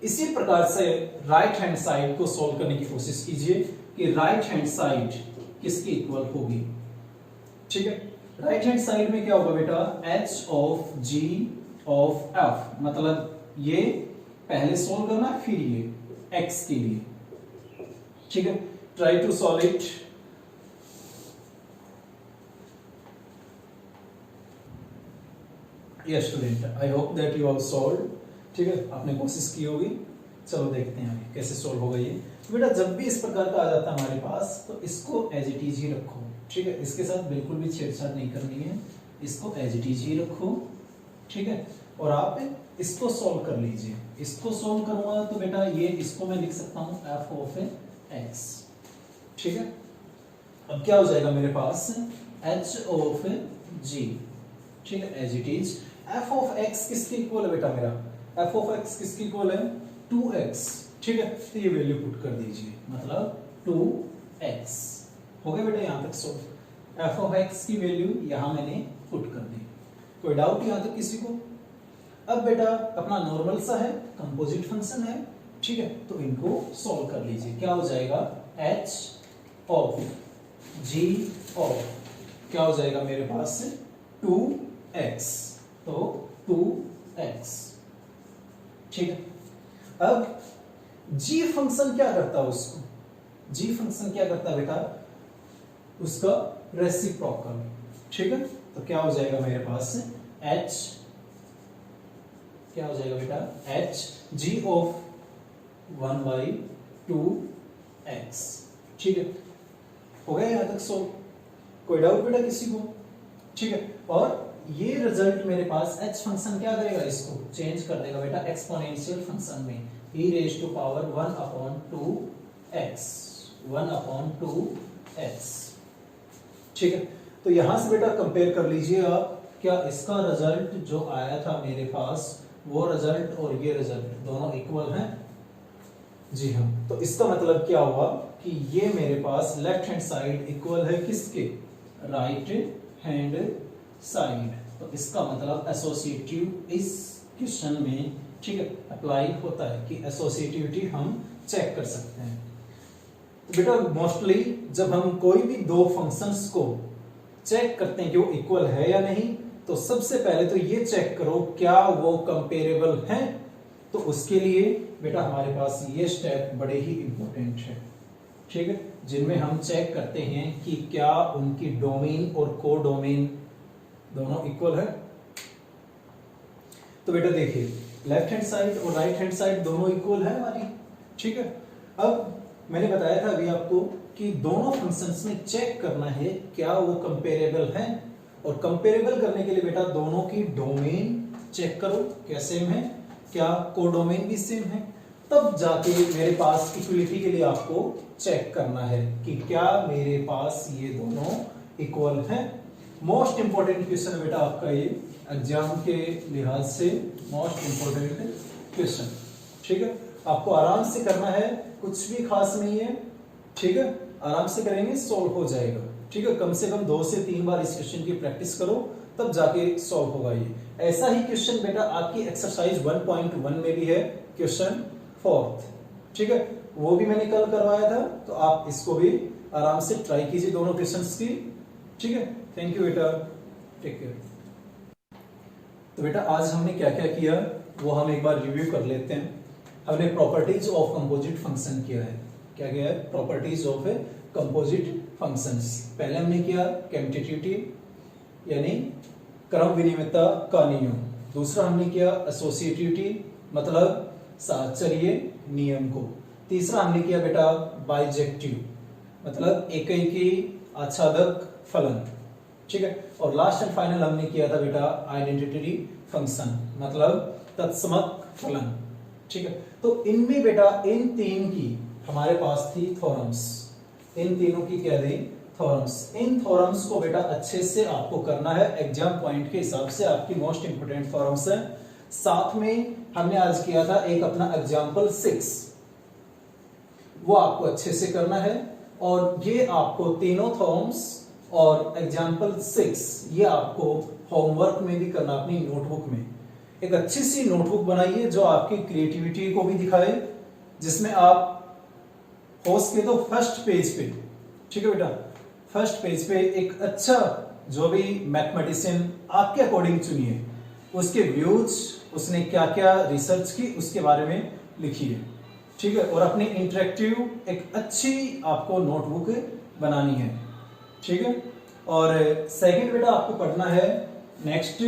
इसी प्रकार से राइट हैंड साइड को सॉल्व करने की कोशिश कीजिए कि राइट हैंड साइड किसके इक्वल होगी। ठीक है, राइट हैंड साइड में क्या होगा बेटा, h of g of f, मतलब ये पहले सॉल्व करना फिर ये x के लिए। ठीक है, try to solve it. Yes student, I hope that you have solved. ठीक है, आपने कोशिश की होगी। चलो देखते हैं आगे कैसे सॉल्व होगा ये। तो बेटा जब भी इस प्रकार का आ जाता है हमारे पास, तो इसको एज इट इज ही रखो। ठीक है, इसके साथ बिल्कुल भी छेड़छाड़ नहीं करनी है, इसको एज इट इज ही रखो। ठीक है, और आप इसको सॉल्व कर लीजिए। इसको सॉल्व करूंगा तो बेटा ये इसको मैं लिख सकता हूं f ऑफ x। ठीक है, अब क्या हो जाएगा मेरे पास, h ऑफ g। ठीक है, as it is f of x किसके इक्वल है बेटा, मेरा f ऑफ x किसके इक्वल है, 2x। ठीक है, तो ये वैल्यू पुट कर दीजिए, मतलब 2x हो गया बेटा यहां तक सॉल्व। f ऑफ x की वैल्यू यहां मैंने पुट कर दी। कोई डाउट यहां तक किसी को? अब बेटा अपना नॉर्मल सा है, कंपोजिट फंक्शन है। ठीक है, तो इनको सॉल्व कर लीजिए। क्या हो जाएगा, h ऑफ g ऑफ क्या हो जाएगा मेरे पास 2x, तो 2x। ठीक है, अब g फंक्शन क्या करता है, उसको g फंक्शन क्या करता है बेटा, उसका रेसिप्रोकल। ठीक है, तो क्या हो जाएगा मेरे पास h, क्या हो जाएगा बेटा, h g ऑफ 1/2x। ठीक है, हो गया यहां तक सॉल्व। कोई डाउट बेटा किसी को? ठीक है, और ये रिजल्ट मेरे पास h फंक्शन क्या करेगा, इसको चेंज कर देगा बेटा एक्सपोनेंशियल फंक्शन में, e raise to power 1/2x, 1/2x। ठीक है, तो यहां से बेटा कंपेयर कर लीजिए आप, क्या इसका रिजल्ट जो आया था मेरे पास वो रिजल्ट और ये रिजल्ट दोनों इक्वल हैं? जी हाँ, तो इसका मतलब क्या हुआ कि ये मेरे पास लेफ्ट हैंड साइड इक्वल है किसके, राइट हैंड साइड। तो इसका मतलब एसोसिएटिव इस क्वेश्चन में, ठीक है, अप्लाई होता है कि एसोसिएटिविटी हम चेक कर सकते हैं। तो बेटा मोस्टली जब हम कोई भी दो फंक्शंस को चेक करते हैं कि वो इक्वल है या नहीं, तो सबसे पहले तो ये चेक करो क्या वो कंपेरेबल हैं। तो उसके लिए बेटा हमारे पास ये स्टेप बड़े ही इंपॉर्टेंट है। ठीक है, जिनमें हम चेक करते हैं कि क्या उनकी डोमेन और कोडोमेन दोनों इक्वल है। तो बेटा देखिए, लेफ्ट हैंड साइड और राइट हैंड साइड दोनों इक्वल है हमारी। ठीक है, अब मैंने बताया था अभी आपको कि दोनों फंक्शंस में चेक करना है क्या वो कंपेरेबल हैं, और कंपेरेबल करने के लिए बेटा दोनों की डोमेन चेक करो क्या सेम है, क्या कोडोमेन भी सेम है, तब जाके मेरे पास इक्वलिटी के लिए आपको चेक करना है कि क्या मेरे पास ये दोनों इक्वल हैं। मोस्ट इंपॉर्टेंट क्वेश्चन बेटा आपका ये एग्जाम के लिहाज से मोस्ट इंपॉर्टेंट क्वेश्चन। ठीक है, आपको आराम से करना है, कुछ भी खास नहीं है। ठीक है, आराम से करेंगे सॉल्व हो जाएगा। ठीक है, कम से कम 2 से 3 बार इस क्वेश्चन की प्रैक्टिस करो तब जाके सॉल्व होगा ये। ऐसा ही क्वेश्चन बेटा आपकी एक्सरसाइज 1.1 में भी है, क्वेश्चन 4। ठीक है, वो भी मैंने कल करवाया था, तो आप इसको भी आराम से ट्राई कीजिए दोनों क्वेश्चंस की। ठीक है, थैंक यू बेटा, टेक केयर। तो बेटा आज हमने क्या क्या किया वो हम एक बार रिव्यू कर लेते हैं। हमने प्रॉपर्टीज ऑफ कंपोजिट फंक्शन किया है। क्या किया है? Properties of a composite functions. पहले हमने किया कम्यूटेटिव यानी क्रम विनिमयता का नियम। दूसरा हमने किया एसोसिएटिविटी मतलब साहचर्य नियम को। तीसरा हमने किया बेटा बाइजेक्टिव मतलब एकैकी आच्छादक फलन। ठीक है, और लास्ट एंड फाइनल हमने किया था बेटा आइडेंटिटी फंक्शन मतलब तत्समक फलन। ठीक है, तो इनमें बेटा इन तीन की हमारे पास थी थ्योरम्स। इन तीनों की क्या थी? थ्योरम्स। इन थ्योरम्स को बेटा अच्छे से आपको करना है, एग्जाम पॉइंट के हिसाब से आपकी मोस्ट इंपोर्टेंट थ्योरम्स है। साथ में हमने आज किया था एक अपना एग्जाम्पल 6, वो आपको अच्छे से करना है। और ये आपको तीनों थ्योरम्स और एग्जाम्पल 6 ये आपको होमवर्क में भी करना, अपनी नोटबुक में। एक अच्छी सी नोटबुक बनाइए जो आपकी क्रिएटिविटी को भी दिखाए, जिसमें आप हो सके तो फर्स्ट पेज पे, ठीक है बेटा, फर्स्ट पेज पे एक अच्छा जो भी मैथमेटिशियन आपके अकॉर्डिंग चुनिए, उसके व्यूज, उसने क्या क्या रिसर्च की उसके बारे में लिखिए। ठीक है, और अपनी इंटरेक्टिव एक अच्छी आपको नोटबुक बनानी है। ठीक है, और सेकंड बेटा आपको पढ़ना है, नेक्स्ट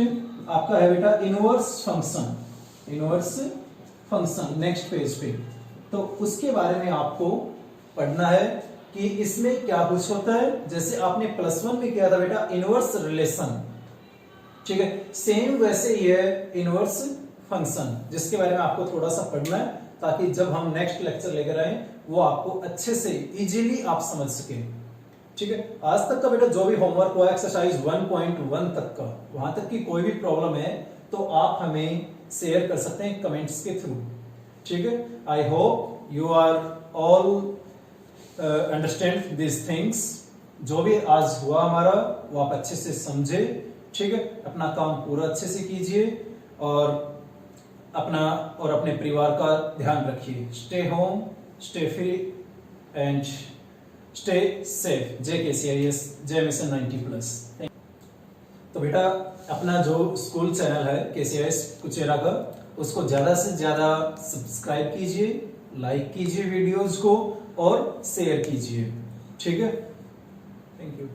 आपका है बेटा inverse function. Inverse function next page पे, तो उसके बारे में आपको पढ़ना है कि इसमें क्या कुछ होता है। जैसे आपने +1 में किया था बेटा इनवर्स रिलेशन, ठीक है, सेम वैसे ही है इनवर्स फंक्शन, जिसके बारे में आपको थोड़ा सा पढ़ना है ताकि जब हम नेक्स्ट लेक्चर लेकर आए वो आपको अच्छे से इजीली आप समझ सके। ठीक है, आज तक का बेटा जो भी होमवर्क हुआ एक्सरसाइज 1.1 तक का, वहां तक की कोई भी प्रॉब्लम है तो आप हमें शेयर कर सकते हैं कमेंट्स के थ्रू। ठीक है, I hope you are all understand this things. जो भी आज हुआ हमारा वो आप अच्छे से समझे। ठीक है, अपना काम पूरा अच्छे से कीजिए और अपना और अपने परिवार का ध्यान रखिए। Stay home, stay free and stay safe. जय KCIS, जय मिशन 90+। तो बेटा अपना जो स्कूल चैनल है KCIS कुचेरा का, उसको ज्यादा से ज्यादा सब्सक्राइब कीजिए, लाइक कीजिए वीडियोस को और शेयर कीजिए। ठीक है, थैंक यू।